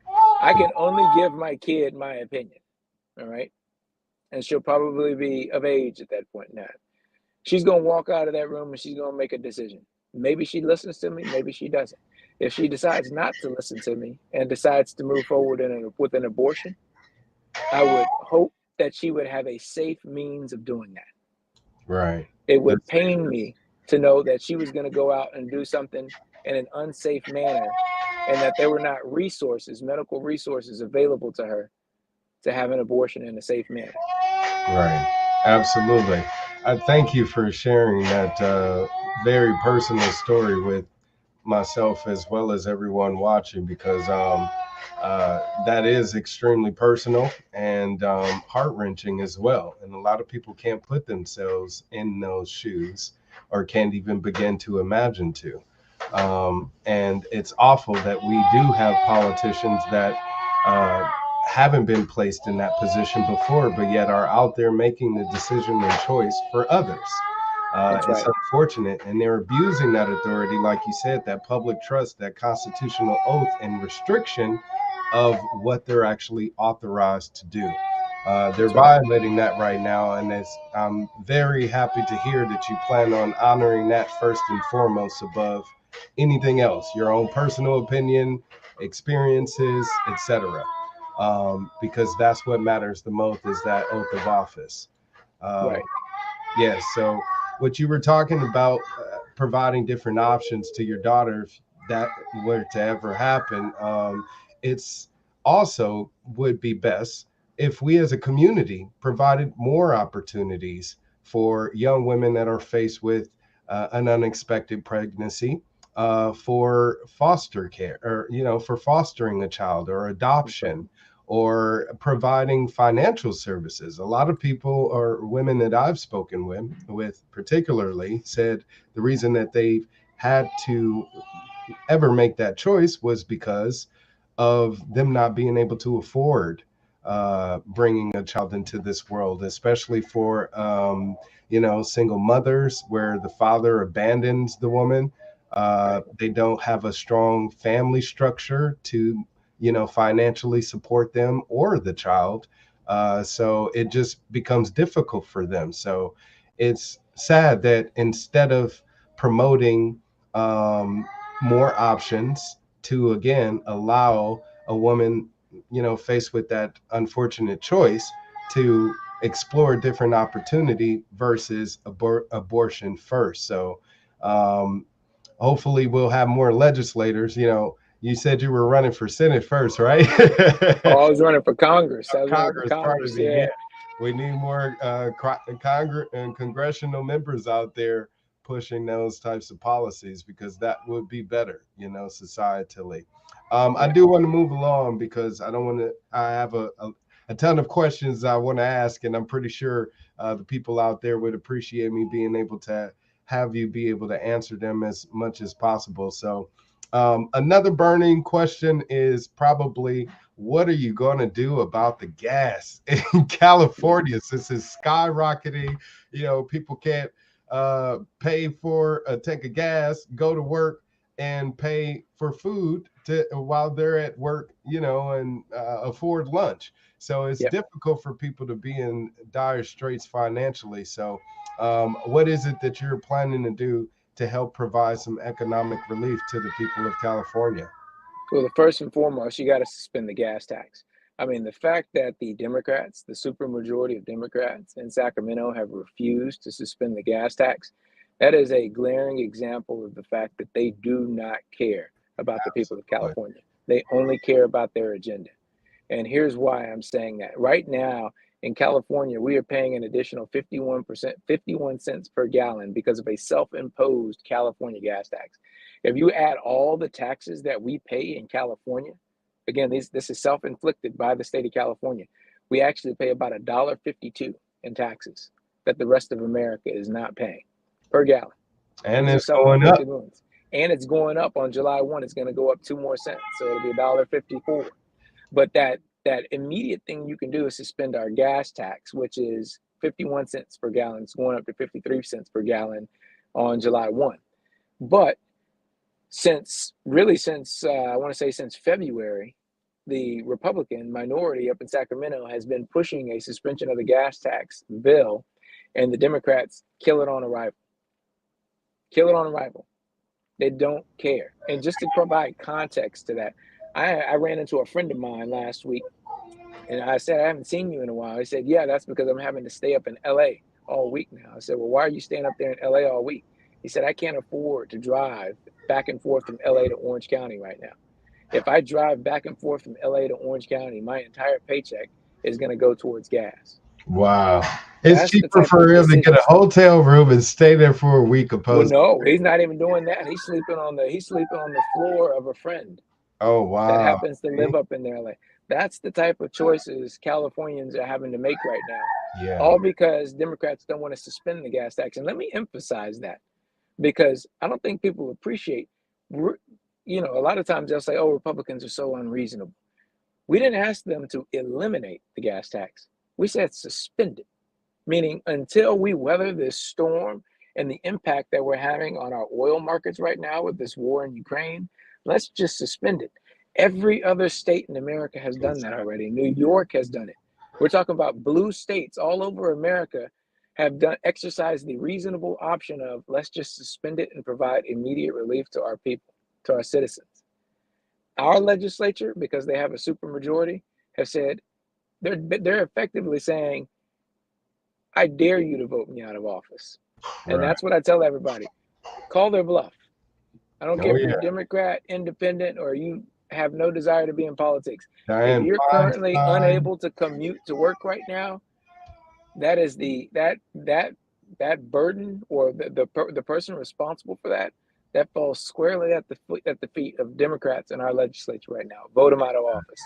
Speaker 2: I can only give my kid my opinion, all right? And she'll probably be of age at that point now. She's going to walk out of that room and she's going to make a decision. Maybe she listens to me, maybe she doesn't. If she decides not to listen to me and decides to move forward with an abortion, I would hope that she would have a safe means of doing that.
Speaker 1: Right.
Speaker 2: It would pain me to know that she was going to go out and do something in an unsafe manner, and that there were not resources, medical resources available to her to have an abortion in a safe manner.
Speaker 1: Right. Absolutely. I thank you for sharing that very personal story with myself as well as everyone watching, because that is extremely personal and heart-wrenching as well. And a lot of people can't put themselves in those shoes, or can't even begin to imagine to. And it's awful that we do have politicians that haven't been placed in that position before, but yet are out there making the decision and choice for others. It's
Speaker 2: right.
Speaker 1: unfortunate, and they're abusing that authority, like you said, that public trust, that constitutional oath, and restriction of what they're actually authorized to do. They're violating that right now, and I'm very happy to hear that you plan on honoring that first and foremost above anything else, your own personal opinion, experiences, etc. Because that's what matters the most, is that oath of office.
Speaker 2: Right.
Speaker 1: Yes. So what you were talking about, providing different options to your daughter, if that were to ever happen, it's also would be best if we as a community provided more opportunities for young women that are faced with an unexpected pregnancy, for foster care, or for fostering a child, or adoption, or providing financial services. A lot of people, or women that I've spoken with particularly, said the reason that they've had to ever make that choice was because of them not being able to afford bringing a child into this world, especially for single mothers where the father abandons the woman. They don't have a strong family structure to financially support them or the child. So it just becomes difficult for them. So it's sad that instead of promoting more options to, again, allow a woman, faced with that unfortunate choice, to explore different opportunity versus abortion first. So hopefully we'll have more legislators. You said you were running for Senate first, right?
Speaker 2: Oh, I was running for Congress.
Speaker 1: Congress,
Speaker 2: yeah.
Speaker 1: We need more Congress and congressional members out there pushing those types of policies, because that would be better, societally. I
Speaker 2: Yeah.
Speaker 1: do want to move along because I don't want to. I have a ton of questions I want to ask, and I'm pretty sure the people out there would appreciate me being able to have you be able to answer them as much as possible. So, another burning question is probably, what are you going to do about the gas in California since it's skyrocketing? People can't pay for a tank of gas, go to work, and pay for food while they're at work, and afford lunch. So it's
Speaker 2: Yep.
Speaker 1: difficult for people to be in dire straits financially. So, what is it that you're planning to do to help provide some economic relief to the people of California?
Speaker 2: Well, the first and foremost, you got to suspend the gas tax. I mean, the fact that the Democrats, the supermajority of Democrats in Sacramento, have refused to suspend the gas tax, that is a glaring example of the fact that they do not care about the people of
Speaker 1: Absolutely.
Speaker 2: California. They only care about their agenda. And here's why I'm saying that. Right now in California, we are paying an additional 51 cents per gallon because of a self-imposed California gas tax. If you add all the taxes that we pay in California, again, this is self-inflicted by the state of California. We actually pay about $1.52 in taxes that the rest of America is not paying per gallon.
Speaker 1: And
Speaker 2: These are
Speaker 1: it's going up.
Speaker 2: self-inflicted wounds. And it's going up on July 1. It's going to go up 2 more cents. So it'll be $1.54. But that immediate thing you can do is suspend our gas tax, which is 51 cents per gallon. It's going up to 53 cents per gallon on July 1. But since I want to say since February, the Republican minority up in Sacramento has been pushing a suspension of the gas tax bill, and the Democrats kill it on arrival. Kill it on arrival. They don't care. And just to provide context to that, I ran into a friend of mine last week, and I said, I haven't seen you in a while. He said, yeah, that's because I'm having to stay up in LA all week now. I said, well, why are you staying up there in LA all week? He said, I can't afford to drive back and forth from LA to Orange County right now. If I drive back and forth from LA to Orange County, my entire paycheck is going to go towards gas.
Speaker 1: Wow. It's
Speaker 2: That's the
Speaker 1: cheaper
Speaker 2: type
Speaker 1: for
Speaker 2: of
Speaker 1: him to get a
Speaker 2: decisions.
Speaker 1: hotel room and stay there for a week
Speaker 2: Well,
Speaker 1: opposed
Speaker 2: no, he's not even doing that. He's sleeping on the floor of a friend
Speaker 1: Oh,
Speaker 2: that
Speaker 1: wow.
Speaker 2: happens to live up in there. Like, that's the type of choices Californians are having to make right now,
Speaker 1: Yeah.
Speaker 2: all because Democrats don't want to suspend the gas tax. And let me emphasize that, because I don't think people appreciate, a lot of times they'll say, oh, Republicans are so unreasonable. We didn't ask them to eliminate the gas tax. We said suspend it, meaning until we weather this storm and the impact that we're having on our oil markets right now with this war in Ukraine, let's just suspend it. Every other state in America has done that already. New York has done it. We're talking about blue states all over America have exercised the reasonable option of, let's just suspend it and provide immediate relief to our people, to our citizens. Our legislature, because they have a supermajority, have said, they're effectively saying, I dare you to vote me out of office. And
Speaker 1: Right.
Speaker 2: that's what I tell everybody. Call their bluff. I don't care
Speaker 1: Oh,
Speaker 2: if you're
Speaker 1: yeah.
Speaker 2: Democrat, independent, or you have no desire to be in politics. If
Speaker 1: Diane
Speaker 2: you're currently
Speaker 1: Feinstein.
Speaker 2: unable to commute to work right now, that is that burden, or the person responsible for that falls squarely at the feet of Democrats in our legislature right now. Vote them out of office,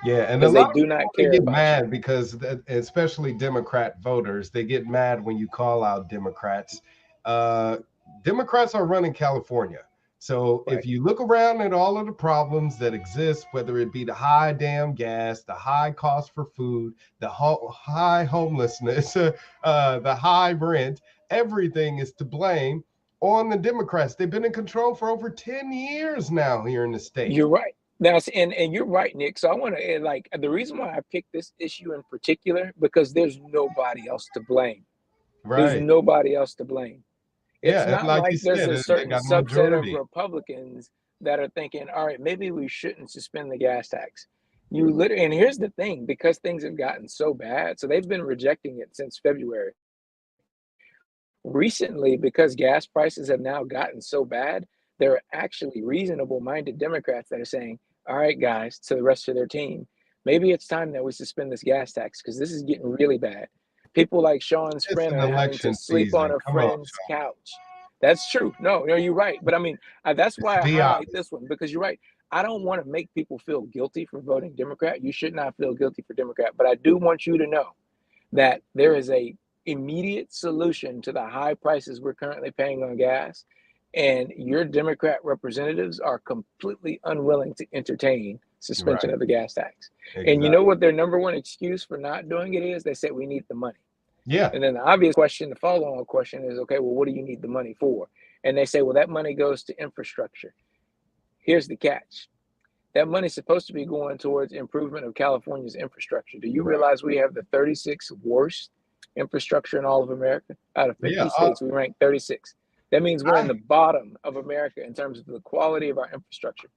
Speaker 1: Yeah, and a
Speaker 2: because they
Speaker 1: lot of
Speaker 2: do
Speaker 1: people,
Speaker 2: not
Speaker 1: they
Speaker 2: care
Speaker 1: get
Speaker 2: about you.
Speaker 1: mad because, especially Democrat voters, they get mad when you call out Democrats. Uh, Democrats are running California. So if
Speaker 2: Right.
Speaker 1: you look around at all of the problems that exist, whether it be the high damn gas, the high cost for food, the high homelessness, the high rent, everything is to blame on the Democrats. They've been in control for over 10 years now here in the state.
Speaker 2: You're right. Now, and you're right, Nick. So I want to, like, the reason why I picked this issue in particular, because there's nobody else to blame. There's
Speaker 1: Right.
Speaker 2: nobody else to blame. It's
Speaker 1: Yeah, and
Speaker 2: not
Speaker 1: like you
Speaker 2: like there's
Speaker 1: said,
Speaker 2: a
Speaker 1: they
Speaker 2: certain
Speaker 1: got a
Speaker 2: subset of
Speaker 1: majority.
Speaker 2: Republicans that are thinking, all right, maybe we shouldn't suspend the gas tax. You literally, and here's the thing, because things have gotten so bad, so they've been rejecting it since February. Recently, because gas prices have now gotten so bad, there are actually reasonable minded Democrats that are saying, all right, guys, to the rest of their team, Maybe it's time that we suspend this gas tax because this is getting really bad. People like Sean's
Speaker 1: It's
Speaker 2: friend
Speaker 1: an
Speaker 2: are having to
Speaker 1: election
Speaker 2: sleep on
Speaker 1: season.
Speaker 2: a
Speaker 1: Come on,
Speaker 2: friend's couch. That's true. No, you're right. But I mean, that's why I
Speaker 1: be
Speaker 2: highlight
Speaker 1: honest.
Speaker 2: this one, because you're right. I don't want to make people feel guilty for voting Democrat. You should not feel guilty for Democrat. But I do want you to know that there is a immediate solution to the high prices we're currently paying on gas. And your Democrat representatives are completely unwilling to entertain suspension
Speaker 1: Right.
Speaker 2: of the gas tax. And you
Speaker 1: Exactly.
Speaker 2: know what their number one excuse for not doing it is? They say we need the money.
Speaker 1: Yeah.
Speaker 2: And then the obvious question, the follow-on question is, okay, well, what do you need the money for? And they say, well, that money goes to infrastructure. Here's the catch. That money's supposed to be going towards improvement of California's infrastructure. Do you
Speaker 1: Right.
Speaker 2: realize we have the 36th worst infrastructure in all of America? Out of
Speaker 1: Yeah.
Speaker 2: 50 states, we rank 36. That means we're in
Speaker 1: I,
Speaker 2: the bottom of America in terms of the quality of our infrastructure.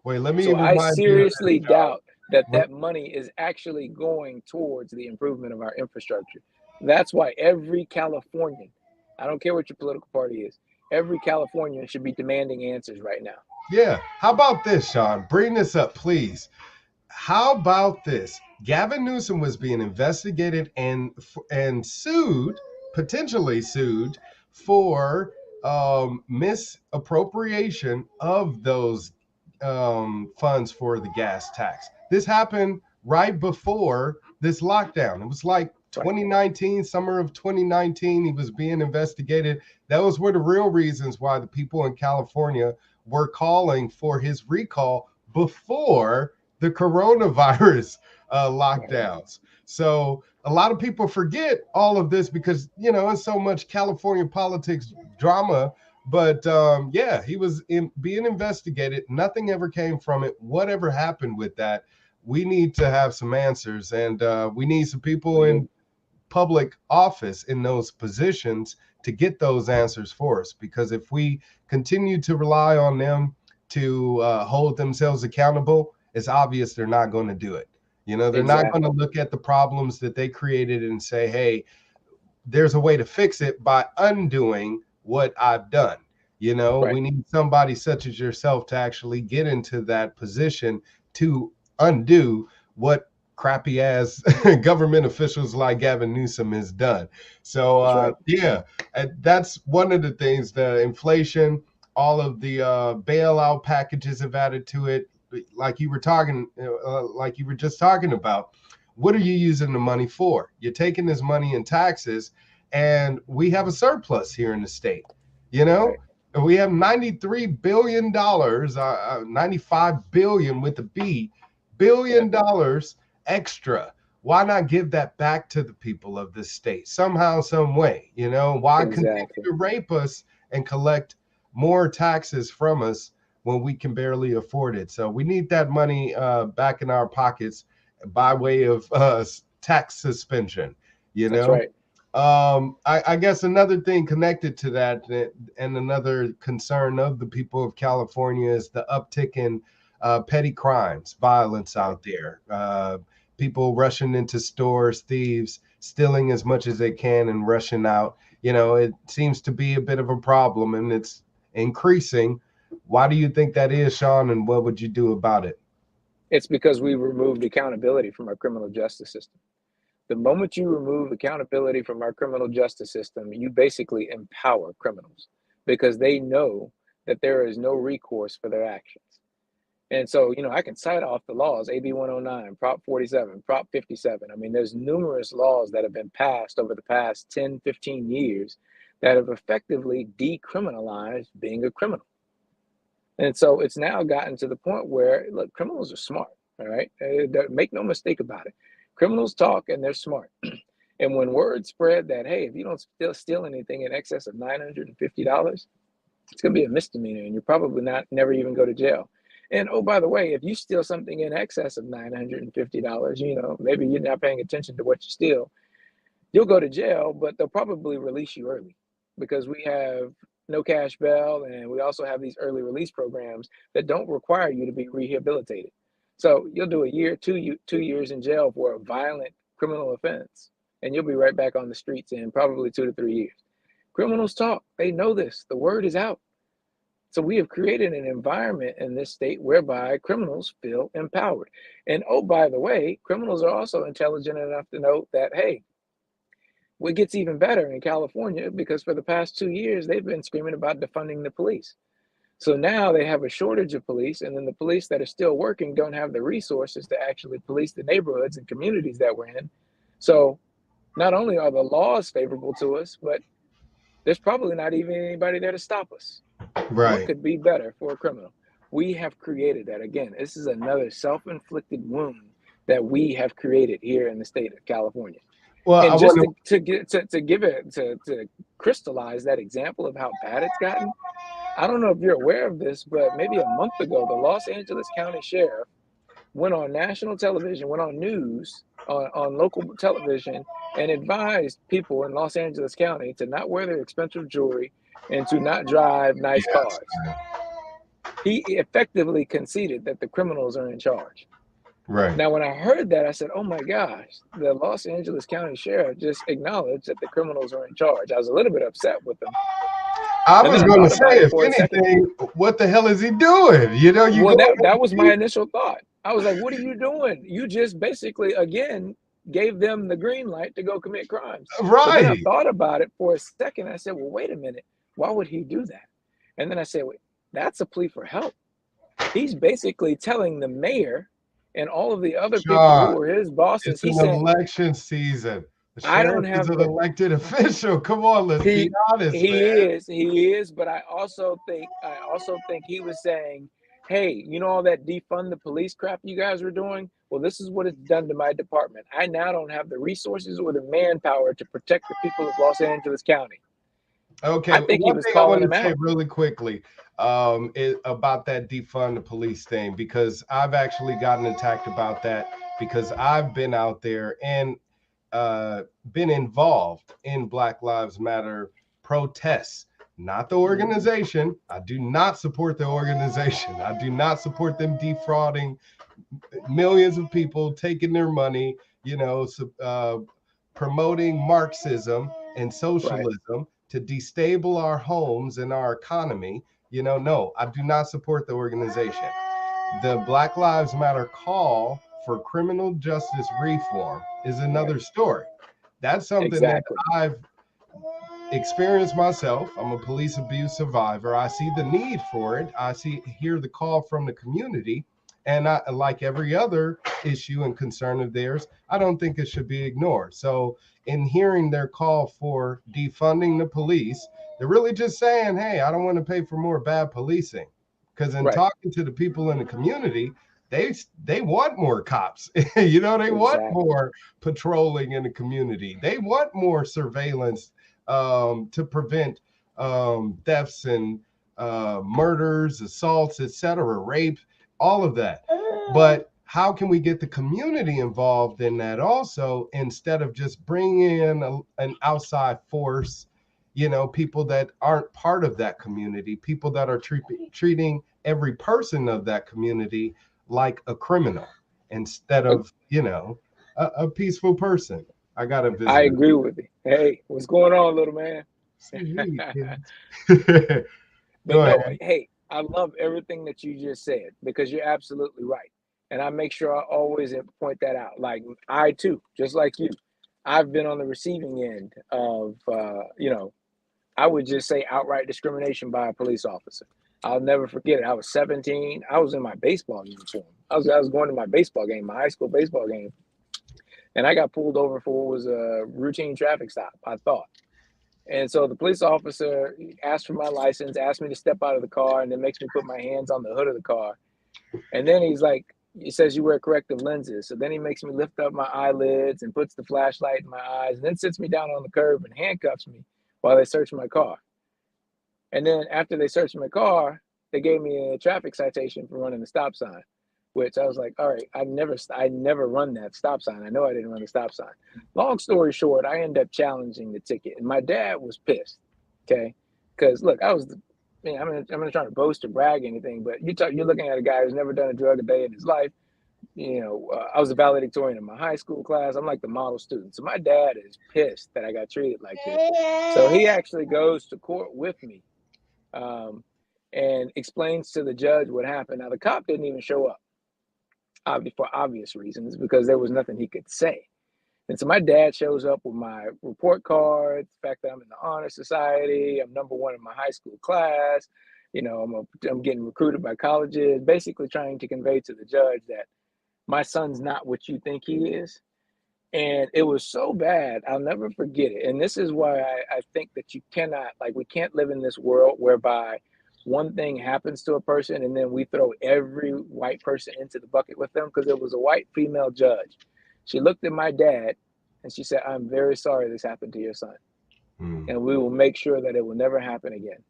Speaker 1: wait, let me
Speaker 2: So I
Speaker 1: remind you of
Speaker 2: seriously
Speaker 1: this, Shawn.
Speaker 2: doubt that
Speaker 1: Let-
Speaker 2: that money is actually going towards the improvement of our infrastructure. That's why every Californian, I don't care what your political party is, every Californian should be demanding answers right now.
Speaker 1: Yeah. How about this, Shawn? Bring this up, please. How about this? Gavin Newsom was being investigated and sued, potentially sued, for misappropriation of those funds for the gas tax. This happened right before this lockdown. It was like
Speaker 2: Right.
Speaker 1: 2019, summer of 2019. He was being investigated. Those were the real reasons why the people in California were calling for his recall before the coronavirus lockdowns. So a lot of people forget all of this because, it's so much California politics drama. But yeah, he was being investigated. Nothing ever came from it. Whatever happened with that? We need to have some answers, and we need some people in public office in those positions to get those answers for us. Because if we continue to rely on them to hold themselves accountable, it's obvious they're not going to do it. They're not going to
Speaker 2: Exactly.
Speaker 1: look at the problems that they created and say, hey, there's a way to fix it by undoing what I've done.
Speaker 2: Right.
Speaker 1: We need somebody such as yourself to actually get into that position to undo what crappy ass government officials like Gavin Newsom has done. So
Speaker 2: That's right.
Speaker 1: yeah, that's one of the things. The inflation, all of the bailout packages have added to it. Like you were just talking about. What are you using the money for? You're taking this money in taxes, and we have a surplus here in the state.
Speaker 2: Right.
Speaker 1: And we have $93 billion, 95 billion with a B, billion dollars extra. Why not give that back to the people of this state somehow, some way? Why continue
Speaker 2: Exactly.
Speaker 1: to rape us and collect more taxes from us when we can barely afford it? So we need that money back in our pockets by way of tax suspension.
Speaker 2: That's right.
Speaker 1: I guess another thing connected to that, and another concern of the people of California, is the uptick in petty crimes, violence out there. People rushing into stores, thieves stealing as much as they can and rushing out. It seems to be a bit of a problem, and it's increasing. Why do you think that is, Shawn, and what would you do about it?
Speaker 2: It's because we removed accountability from our criminal justice system. The moment you remove accountability from our criminal justice system, you basically empower criminals because they know that there is no recourse for their actions. And so, I can cite off the laws, AB 109, Prop 47, Prop 57. I mean, there's numerous laws that have been passed over the past 10, 15 years that have effectively decriminalized being a criminal. And so it's now gotten to the point where, look, criminals are smart, all right? Make no mistake about it. Criminals talk and they're smart. And when word spread that, hey, if you don't steal anything in excess of $950, it's going to be a misdemeanor and you're probably never even go to jail. And oh, by the way, if you steal something in excess of $950, maybe you're not paying attention to what you steal, you'll go to jail, but they'll probably release you early because we have no cash bail, and we also have these early release programs that don't require you to be rehabilitated. So you'll do a year, 2 years in jail for a violent criminal offense, and you'll be right back on the streets in probably 2 to 3 years. Criminals talk. They know this. The word is out. So we have created an environment in this state whereby criminals feel empowered. And oh, by the way, criminals are also intelligent enough to know that, hey, what gets even better in California, because for the past 2 years, they've been screaming about defunding the police. So now they have a shortage of police, and then the police that are still working don't have the resources to actually police the neighborhoods and communities that we're in. So not only are the laws favorable to us, but there's probably not even anybody there to stop us. What
Speaker 1: Right.
Speaker 2: could be better for a criminal? We have created that. Again, this is another self-inflicted wound that we have created here in the state of California.
Speaker 1: Well, I
Speaker 2: And just
Speaker 1: want
Speaker 2: to crystallize that example of how bad it's gotten, I don't know if you're aware of this, but maybe a month ago, the Los Angeles County Sheriff went on national television, went on news, on local television, and advised people in Los Angeles County to not wear their expensive jewelry and to not drive
Speaker 1: to,
Speaker 2: nice
Speaker 1: yes.
Speaker 2: cars. He effectively conceded that the criminals are in charge.
Speaker 1: Right.
Speaker 2: Now, when I heard that, I said, oh my gosh, the Los Angeles County Sheriff just acknowledged that the criminals are in charge. I was a little bit upset with them.
Speaker 1: I
Speaker 2: And
Speaker 1: was
Speaker 2: then I
Speaker 1: going to
Speaker 2: thought about
Speaker 1: say,
Speaker 2: it
Speaker 1: if
Speaker 2: for a second.
Speaker 1: anything, what the hell is he doing? You know, you
Speaker 2: Well,
Speaker 1: go.
Speaker 2: that was my initial thought. I was like, what are you doing? You just basically, again, gave them the green light to go commit crimes. But then I
Speaker 1: Right.
Speaker 2: thought about it for a second. I said, well, wait a minute. Why would he do that? And then I said, wait, that's a plea for help. He's basically telling the mayor and all of the other people
Speaker 1: Shawn,
Speaker 2: who were his bosses,
Speaker 1: it's an
Speaker 2: he's saying,
Speaker 1: election season. The
Speaker 2: I don't
Speaker 1: sheriff is
Speaker 2: have
Speaker 1: an
Speaker 2: the
Speaker 1: elected official. Come on, let's be honest, man.
Speaker 2: he is, but I also think he was saying, hey, you know all that defund the police crap you guys were doing? Well, this is what it's done to my department. I now don't have the resources or the manpower to protect the people of Los Angeles County.
Speaker 1: Okay,
Speaker 2: I think he
Speaker 1: one
Speaker 2: was
Speaker 1: thing I
Speaker 2: calling
Speaker 1: want
Speaker 2: them
Speaker 1: to say
Speaker 2: out.
Speaker 1: really quickly about that defund the police thing, because I've actually gotten attacked about that because I've been out there and been involved in Black Lives Matter protests, not the organization. I do not support the organization. I do not support them defrauding millions of people, taking their money, you know, promoting Marxism and
Speaker 2: Right.
Speaker 1: socialism to destabilize our homes and our economy. You know, no, I do not support the organization. The Black Lives Matter call for criminal justice reform is another story. That's something that
Speaker 2: Exactly.
Speaker 1: I've experienced myself. I'm a police abuse survivor. I see the need for it. Hear the call from the community. And I, like every other issue and concern of theirs, I don't think it should be ignored. So, in hearing their call for defunding the police, they're really just saying, hey, I don't want to pay for more bad policing. Because in
Speaker 2: Right.
Speaker 1: talking to the people in the community, they want more cops. You know, they want
Speaker 2: Exactly.
Speaker 1: more patrolling in the community. They want more surveillance to prevent thefts and murders, assaults, etc., rape, all of that. But how can we get the community involved in that also, instead of just bringing in an outside force? You know, people that aren't part of that community, people that are treating every person of that community like a criminal instead of, you know, a peaceful person. I got a
Speaker 2: I
Speaker 1: visitor.
Speaker 2: agree with you. Hey, what's going on, little man?
Speaker 1: Sweet.
Speaker 2: But
Speaker 1: Go
Speaker 2: no,
Speaker 1: ahead.
Speaker 2: hey, I love everything that you just said because you're absolutely right. And I make sure I always point that out. Like I too, just like you, I've been on the receiving end of, I would just say outright discrimination by a police officer. I'll never forget it. I was 17. I was in my baseball uniform. I was going to my baseball game, my high school baseball game, and I got pulled over for what was a routine traffic stop, I thought. And so the police officer asked for my license, asked me to step out of the car, and then makes me put my hands on the hood of the car. And then he's like, he says you wear corrective lenses. So then he makes me lift up my eyelids and puts the flashlight in my eyes, and then sits me down on the curb and handcuffs me while they search my car. And then after they searched my car, they gave me a traffic citation for running the stop sign, which I was like, all right, I never run that stop sign. I know I didn't run the stop sign. Long story short, I ended up challenging the ticket, and my dad was pissed. Okay, because look, I'm not trying to boast or brag or anything, but you're looking at a guy who's never done a drug a day in his life. I was a valedictorian in my high school class. I'm like the model student. So my dad is pissed that I got treated like this. So he actually goes to court with me. Um, and explains to the judge what happened. Now, the cop didn't even show up, for obvious reasons, because there was nothing he could say. And so my dad shows up with my report card, the fact that I'm in the honor society, I'm #1 in my high school class, you know, I'm getting recruited by colleges, basically trying to convey to the judge that my son's not what you think he is. And it was so bad, I'll never forget it. And this is why I think that you cannot, like, we can't live in this world whereby one thing happens to a person and then we throw every white person into the bucket with them, because it was a white female judge. She looked at my dad and she said, "I'm very sorry this happened to your son. And we will make sure that it will never happen again."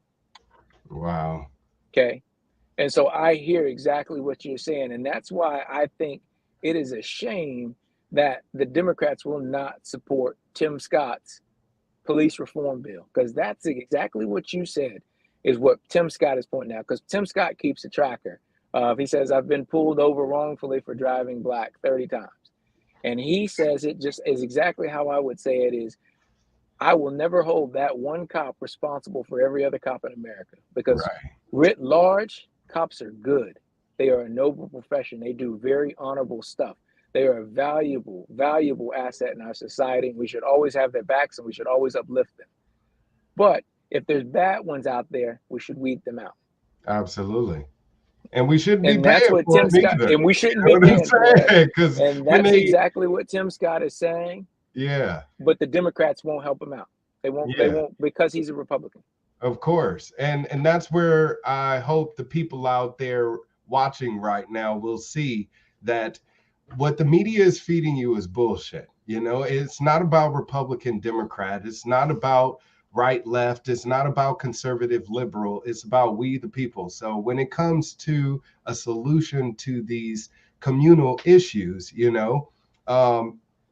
Speaker 1: Wow.
Speaker 2: Okay. And so I hear exactly what you're saying. And that's why I think it is a shame that the Democrats will not support Tim Scott's police reform bill, because that's exactly what you said is what Tim Scott is pointing out. Because Tim Scott keeps a tracker. He says, "I've been pulled over wrongfully for driving black 30 times. And he says it just is exactly how I would say it is. I will never hold that one cop responsible for every other cop in America, because writ large, cops are good. They are a noble profession. They do very honorable stuff. They are a valuable, valuable asset in our society. And we should always have their backs and we should always uplift them. But if there's bad ones out there, we should weed them out."
Speaker 1: Absolutely. And we shouldn't be
Speaker 2: that's
Speaker 1: paying
Speaker 2: what
Speaker 1: for
Speaker 2: Tim
Speaker 1: them
Speaker 2: Scott,
Speaker 1: either.
Speaker 2: and we shouldn't
Speaker 1: You know
Speaker 2: be
Speaker 1: what I'm
Speaker 2: paying for
Speaker 1: saying?
Speaker 2: it.
Speaker 1: 'Cause
Speaker 2: And
Speaker 1: when
Speaker 2: that's
Speaker 1: they,
Speaker 2: exactly what Tim Scott is saying.
Speaker 1: yeah,
Speaker 2: But the Democrats won't help him out. They won't. They won't, because he's a Republican.
Speaker 1: of course. And that's where I hope the people out there watching right now will see that what the media is feeding you is bullshit. You know, it's not about Republican, Democrat. It's not about right, left. It's not about conservative, liberal. It's about we, the people. So when it comes to a solution to these communal issues, you know,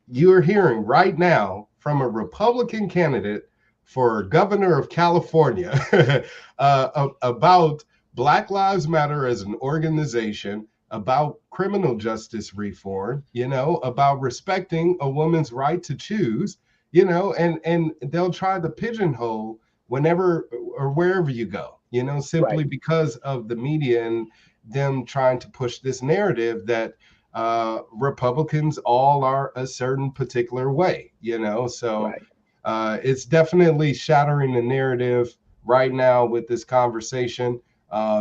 Speaker 1: you're hearing right now from a Republican candidate for governor of California about Black Lives Matter as an organization, about criminal justice reform, you know, about respecting a woman's right to choose, you know, and they'll try to pigeonhole whenever or wherever you go, you know, simply because of the media and them trying to push this narrative that Republicans all are a certain particular way, you know. So it's definitely shattering the narrative right now with this conversation.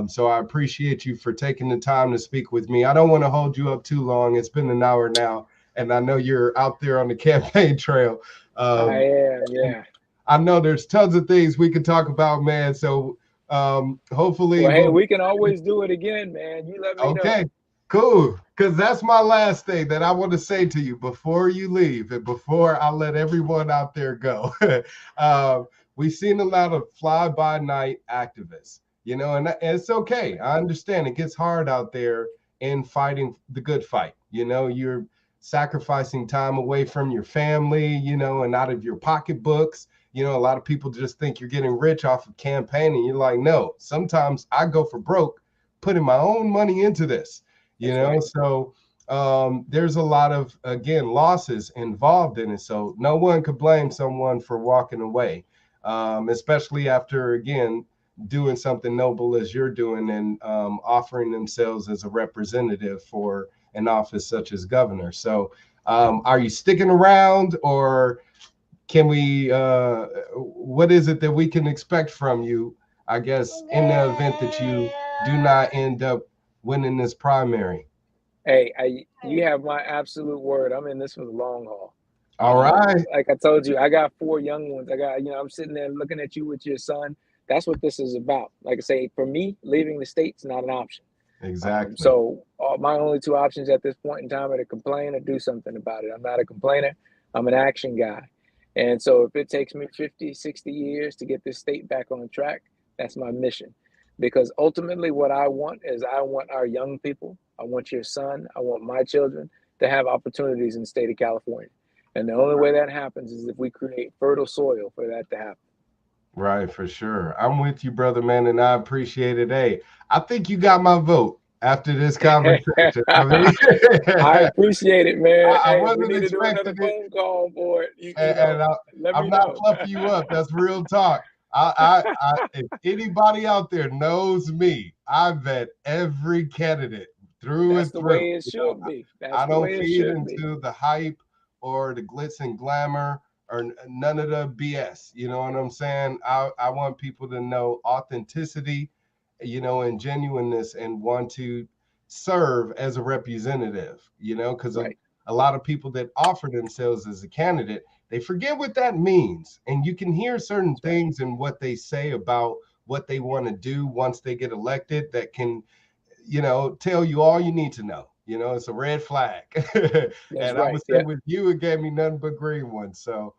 Speaker 1: So I appreciate you for taking the time to speak with me. I don't want to hold you up too long. It's been an hour now, and I know you're out there on the campaign trail.
Speaker 2: I am, yeah.
Speaker 1: I know there's tons of things we could talk about, man. So hopefully,
Speaker 2: well, hey, we can always do it again, man. You let me know.
Speaker 1: Okay, cool. Because that's my last thing that I want to say to you before you leave and before I let everyone out there go. We've seen a lot of fly-by-night activists, you know, and it's okay. I understand it gets hard out there in fighting the good fight. You know, you're sacrificing time away from your family, you know, and out of your pocketbooks. You know, a lot of people just think you're getting rich off of campaigning. You're like, no, sometimes I go for broke putting my own money into this, you know. So there's a lot of, again, losses involved in it. So no one could blame someone for walking away, especially after, again, doing something noble as you're doing and offering themselves as a representative for an office such as governor. So are you sticking around, or can we, what is it that we can expect from you, I guess, in the event that you do not end up winning this primary?
Speaker 2: Hey, you have my absolute word. I'm in this for the long haul.
Speaker 1: All right.
Speaker 2: Like I told you, I got 4 young ones. I got, you know, I'm sitting there looking at you with your son. That's what this is about. Like I say, for me, leaving the state's not an option.
Speaker 1: Exactly.
Speaker 2: So my only 2 options at this point in time are to complain or do something about it. I'm not a complainer. I'm an action guy. And so if it takes me 50, 60 years to get this state back on track, that's my mission. Because ultimately what I want is I want our young people, I want your son, I want my children to have opportunities in the state of California. And the only way that happens is if we create fertile soil for that to happen.
Speaker 1: Right, for sure. I'm with you, brother, man, and I appreciate it. Hey, I think you got my vote after this conversation. I mean,
Speaker 2: I appreciate it, man.
Speaker 1: I
Speaker 2: hey,
Speaker 1: wasn't
Speaker 2: we need to do another
Speaker 1: expecting it.
Speaker 2: phone call for it.
Speaker 1: I'm not fluffing you up. That's real talk. If anybody out there knows me, I vet every candidate through
Speaker 2: That's
Speaker 1: and
Speaker 2: the
Speaker 1: through.
Speaker 2: way it should be. That's
Speaker 1: I
Speaker 2: the
Speaker 1: don't
Speaker 2: way it
Speaker 1: feed
Speaker 2: should be.
Speaker 1: into the hype or the glitz and glamour or none of the BS. You know what I'm saying? I want people to know authenticity, and genuineness, and want to serve as a representative, because
Speaker 2: Right.
Speaker 1: a lot of people that offer themselves as a candidate, they forget what that means. And you can hear certain
Speaker 2: That's right.
Speaker 1: things in what they say about what they want to do once they get elected that can, tell you all you need to know. It's a red flag.
Speaker 2: That's
Speaker 1: And I
Speaker 2: right.
Speaker 1: would say
Speaker 2: Yeah.
Speaker 1: with you, it gave me nothing but green ones. So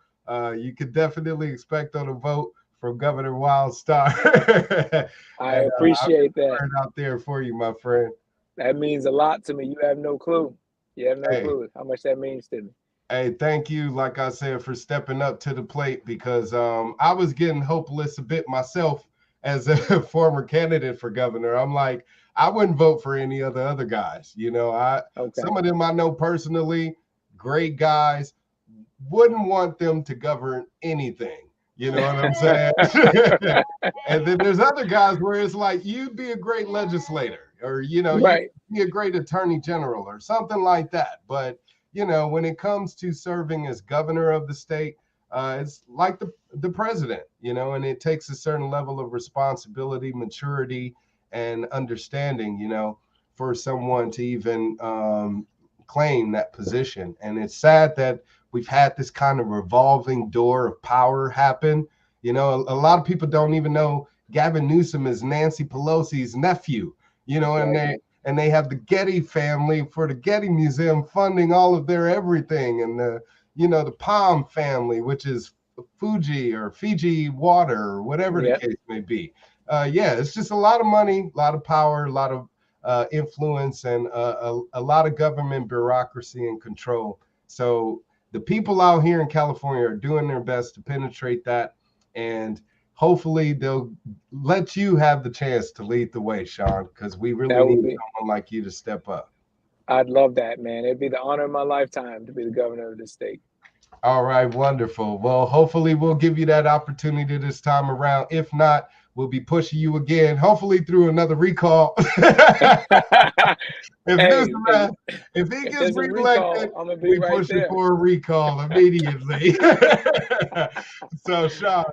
Speaker 1: you could definitely expect on a vote from Governor Wildstar.
Speaker 2: I
Speaker 1: And I'll get
Speaker 2: appreciate
Speaker 1: the
Speaker 2: that.
Speaker 1: word out there for you, my friend.
Speaker 2: That means a lot to me. You have no clue. You have no
Speaker 1: Hey,
Speaker 2: clue how much that means to me.
Speaker 1: Hey, thank you, like I said, for stepping up to the plate because I was getting hopeless a bit myself as a former candidate for governor. I'm like, I wouldn't vote for any of the other guys.
Speaker 2: Okay.
Speaker 1: Some of them I know personally, great guys, wouldn't want them to govern anything. You know what I'm saying? And then there's other guys where it's like you'd be a great legislator, or you'd
Speaker 2: Right.
Speaker 1: be a great attorney general or something like that. But when it comes to serving as governor of the state, it's like the president, and it takes a certain level of responsibility, maturity, and understanding, for someone to even claim that position. And it's sad that we've had this kind of revolving door of power happen. A lot of people don't even know Gavin Newsom is Nancy Pelosi's nephew,
Speaker 2: That's
Speaker 1: and
Speaker 2: right.
Speaker 1: they have the Getty family for the Getty Museum funding all of their everything, and the Palm family, which is Fuji or Fiji water or whatever the
Speaker 2: Yep.
Speaker 1: case may be. Yeah, it's just a lot of money, a lot of power, a lot of influence, and a lot of government bureaucracy and control. So the people out here in California are doing their best to penetrate that, and hopefully they'll let you have the chance to lead the way, Shawn, because we really
Speaker 2: That would
Speaker 1: need
Speaker 2: be.
Speaker 1: someone like you to step up.
Speaker 2: I'd love that, man. It'd be the honor of my lifetime to be the governor of the state.
Speaker 1: All right, wonderful. Well, hopefully we'll give you that opportunity this time around. If not, we'll be pushing you again, hopefully through another recall. If
Speaker 2: Hey,
Speaker 1: Newsom,
Speaker 2: hey,
Speaker 1: if he
Speaker 2: if
Speaker 1: gets
Speaker 2: there's a
Speaker 1: reelected,
Speaker 2: recall, I'm gonna be
Speaker 1: we
Speaker 2: right
Speaker 1: pushing
Speaker 2: there.
Speaker 1: for a recall immediately. So, Shawn,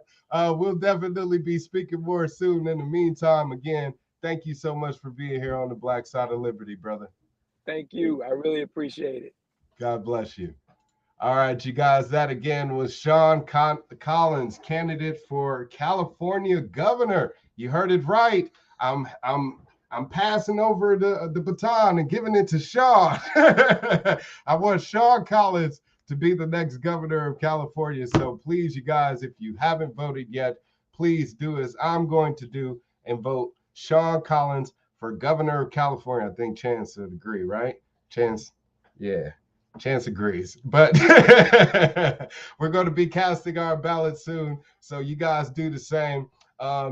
Speaker 1: we'll definitely be speaking more soon. In the meantime, again, thank you so much for being here on the Black Side of Liberty, brother.
Speaker 2: Thank you. I really appreciate it.
Speaker 1: God bless you. All right, you guys, that again was Shawn Collins, candidate for California governor. You heard it right. I'm passing over the baton and giving it to Shawn. I want Shawn Collins to be the next governor of California. So please, you guys, if you haven't voted yet, please do as I'm going to do and vote Shawn Collins for governor of California. I think Chance would agree, right? Chance, yeah. Chance agrees, but we're going to be casting our ballot soon, so you guys do the same.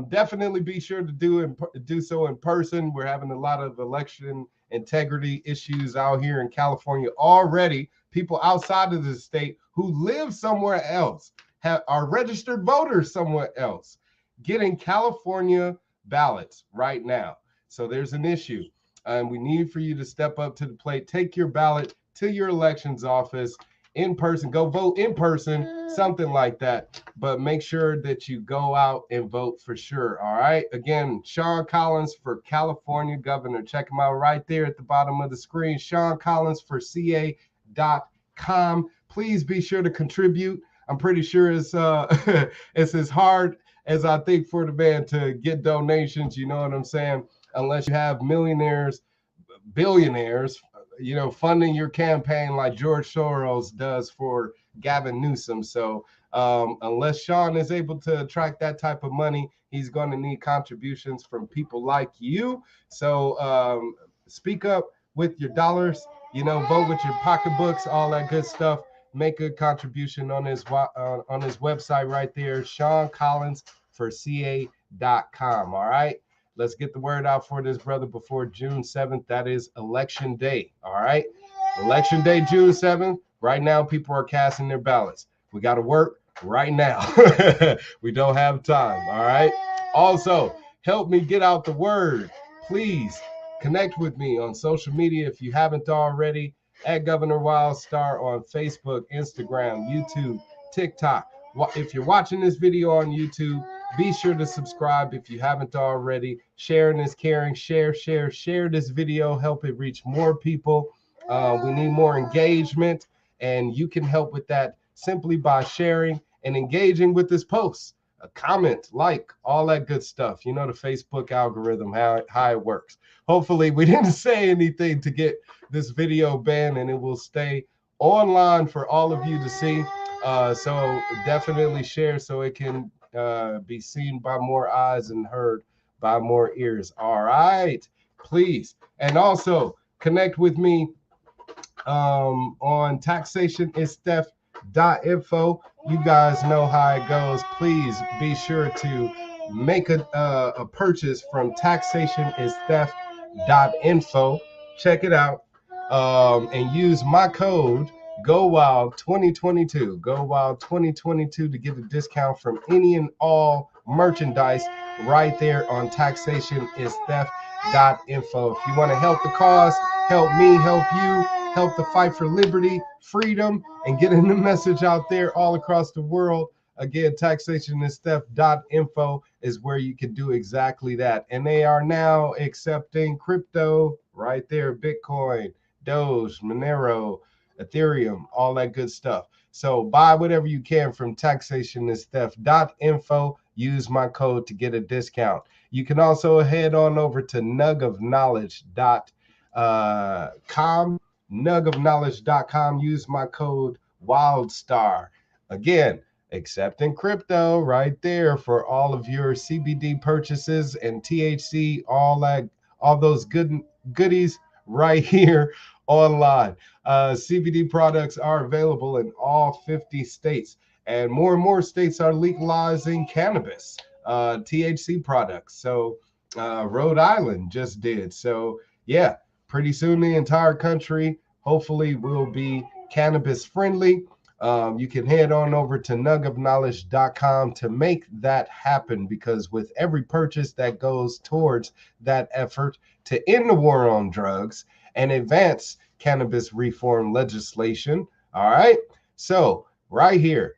Speaker 1: Definitely be sure to do so in person. We're having a lot of election integrity issues out here in California already. People outside of the state who live somewhere else are registered voters somewhere else getting California ballots right now. So there's an issue, and we need for you to step up to the plate. Take your ballot to your elections office in person. Go vote in person, something like that. But make sure that you go out and vote for sure. All right. Again, Shawn Collins for California governor. Check him out right there at the bottom of the screen. Shawn Collins for CA.com. Please be sure to contribute. I'm pretty sure it's it's as hard as I think for the man to get donations. You know what I'm saying? Unless you have millionaires, billionaires, funding your campaign like George Soros does for Gavin Newsom. So unless Shawn is able to attract that type of money, he's going to need contributions from people like you. So speak up with your dollars, vote with your pocketbooks, all that good stuff. Make a contribution on his website right there, Shawn Collins for CA.com. All right. Let's get the word out for this brother before June 7th. That is election day. All right. Election day, June 7th. Right now, people are casting their ballots. We got to work. right now. We don't have time. All right. Also, help me get out the word. Please connect with me on social media if you haven't already, at Governor Wildstar on Facebook, Instagram, YouTube, TikTok. If you're watching this video on YouTube, be sure to subscribe if you haven't already. Sharing is caring. Share this video. Help it reach more people. We need more engagement, and you can help with that simply by sharing and engaging with this post. A comment, like, all that good stuff. You know the Facebook algorithm, how it works. Hopefully we didn't say anything to get this video banned, and it will stay online for all of you to see. So definitely share so it can be seen by more eyes and heard by more ears. All right, please. And also connect with me on taxationistheft.info. You guys know how it goes. Please be sure to make a purchase from taxationistheft.info. Check it out, and use my code GoWild2022. GoWild2022 to get a discount from any and all merchandise right there on taxationistheft.info. If you want to help the cause, help me, help you, help the fight for liberty, freedom, and getting the message out there all across the world. Again, taxationistheft.info is where you can do exactly that. And they are now accepting crypto right there. Bitcoin, Doge, Monero, Ethereum, all that good stuff. So buy whatever you can from taxationistheft.info. Use my code to get a discount. You can also head on over to nugofknowledge.com. nugofknowledge.com. Use my code Wildstar. Again, accepting crypto right there for all of your CBD purchases and THC, all those goodies right here online. CBD products are available in all 50 states, and more states are legalizing cannabis, THC products. So Rhode Island just did. So yeah, pretty soon the entire country hopefully will be cannabis friendly. You can head on over to nugofknowledge.com to make that happen, because with every purchase that goes towards that effort to end the war on drugs and advance cannabis reform legislation. All right. So right here,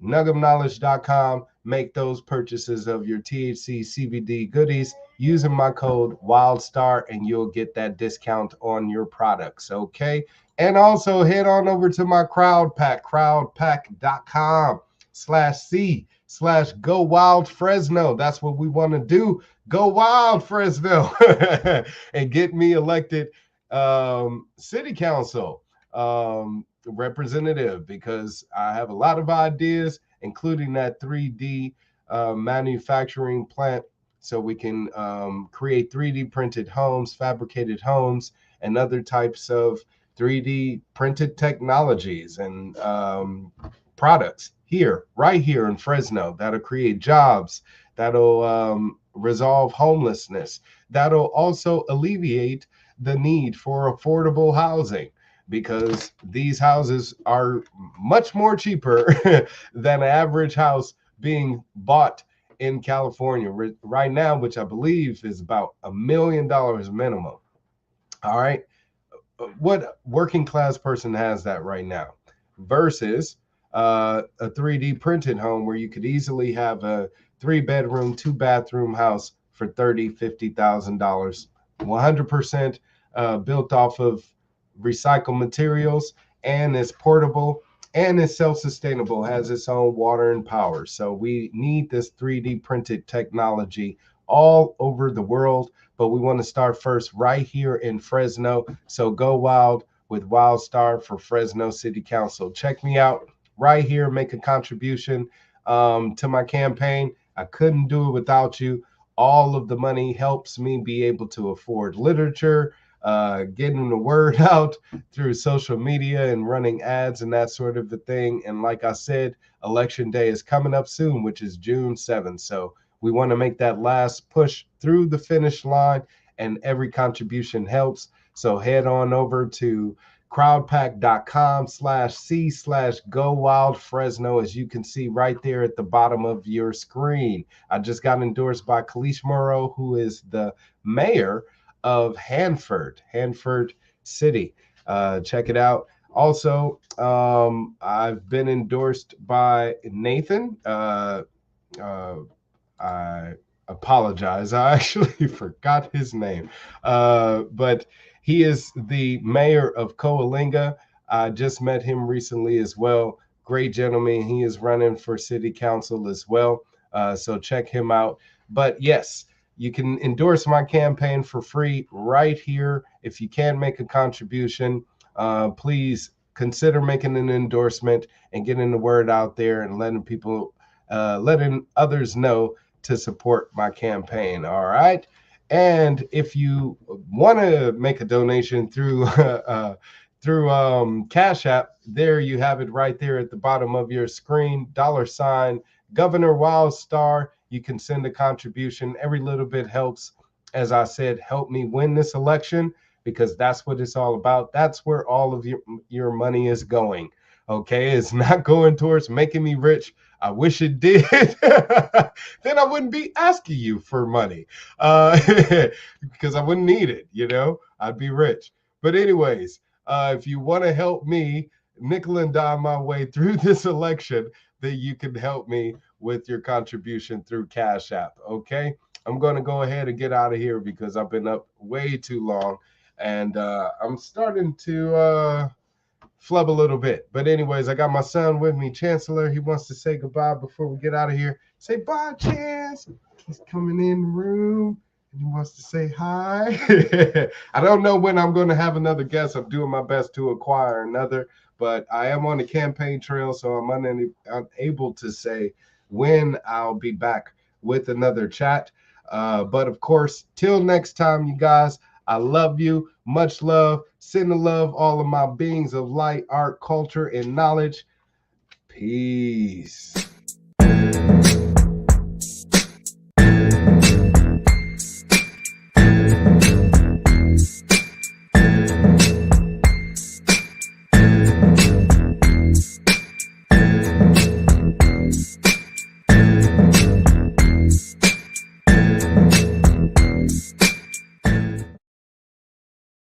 Speaker 1: nugofknowledge.com, make those purchases of your THC CBD goodies using my code Wildstar, and you'll get that discount on your products. Okay. And also head on over to my crowd pack, crowdpack.com/C/Go Wild Fresno. That's what we want to do. Go Wild Fresno and get me elected city council representative, because I have a lot of ideas, including that 3D manufacturing plant, so we can create 3D printed homes, fabricated homes, and other types of 3D printed technologies and products right here in Fresno, that'll create jobs, that'll resolve homelessness, that'll also alleviate the need for affordable housing, because these houses are much more cheaper than an average house being bought in California right now, which I believe is about $1 million minimum. All right. What working class person has that right now versus a 3D printed home where you could easily have a 3-bedroom, 2-bathroom house for $30,000-$50,000, 100% built off of recycled materials, and it's portable and it's self-sustainable, has its own water and power. So we need this 3D printed technology all over the world, but we want to start first right here in Fresno. So go wild with Wildstar for Fresno City Council. Check me out right here. Make a contribution to my campaign. I couldn't do it without you. All of the money helps me be able to afford literature, getting the word out through social media and running ads and that sort of a thing. And like I said, Election Day is coming up soon, which is June 7th. So we want to make that last push through the finish line, and every contribution helps. So head on over to crowdpack.com/C/GoWildFresno, as you can see right there at the bottom of your screen. I just got endorsed by Kalish Morrow, who is the mayor of Hanford City. Check it out. Also, I've been endorsed by Nathan. I apologize. I actually forgot his name. But he is the mayor of Coalinga. I just met him recently as well. Great gentleman. He is running for city council as well. So check him out. But yes, you can endorse my campaign for free right here. If you can make a contribution, please consider making an endorsement and getting the word out there and letting others know to support my campaign. All right. And if you want to make a donation through Cash App, there you have it right there at the bottom of your screen, $ Governor Wildstar. You can send a contribution. Every little bit helps. As I said, help me win this election, because that's what it's all about. That's where all of your money is going. Okay, it's not going towards making me rich. I wish it did. Then I wouldn't be asking you for money, because I wouldn't need it. I'd be rich. But anyways, if you want to help me nickel and dime my way through this election, then you can help me with your contribution through Cash App. Okay, I'm going to go ahead and get out of here because I've been up way too long, and I'm starting to flub a little bit. But anyways, I got my son with me, Chancellor. He wants to say goodbye before we get out of here. Say bye, Chance. He's coming in the room and he wants to say hi. I don't know when I'm going to have another guest. I'm doing my best to acquire another, but I am on the campaign trail, so I'm unable to say when I'll be back with another chat. But of course, till next time, you guys, I love you. Much love. Send the love, all of my beings of light, art, culture, and knowledge. Peace.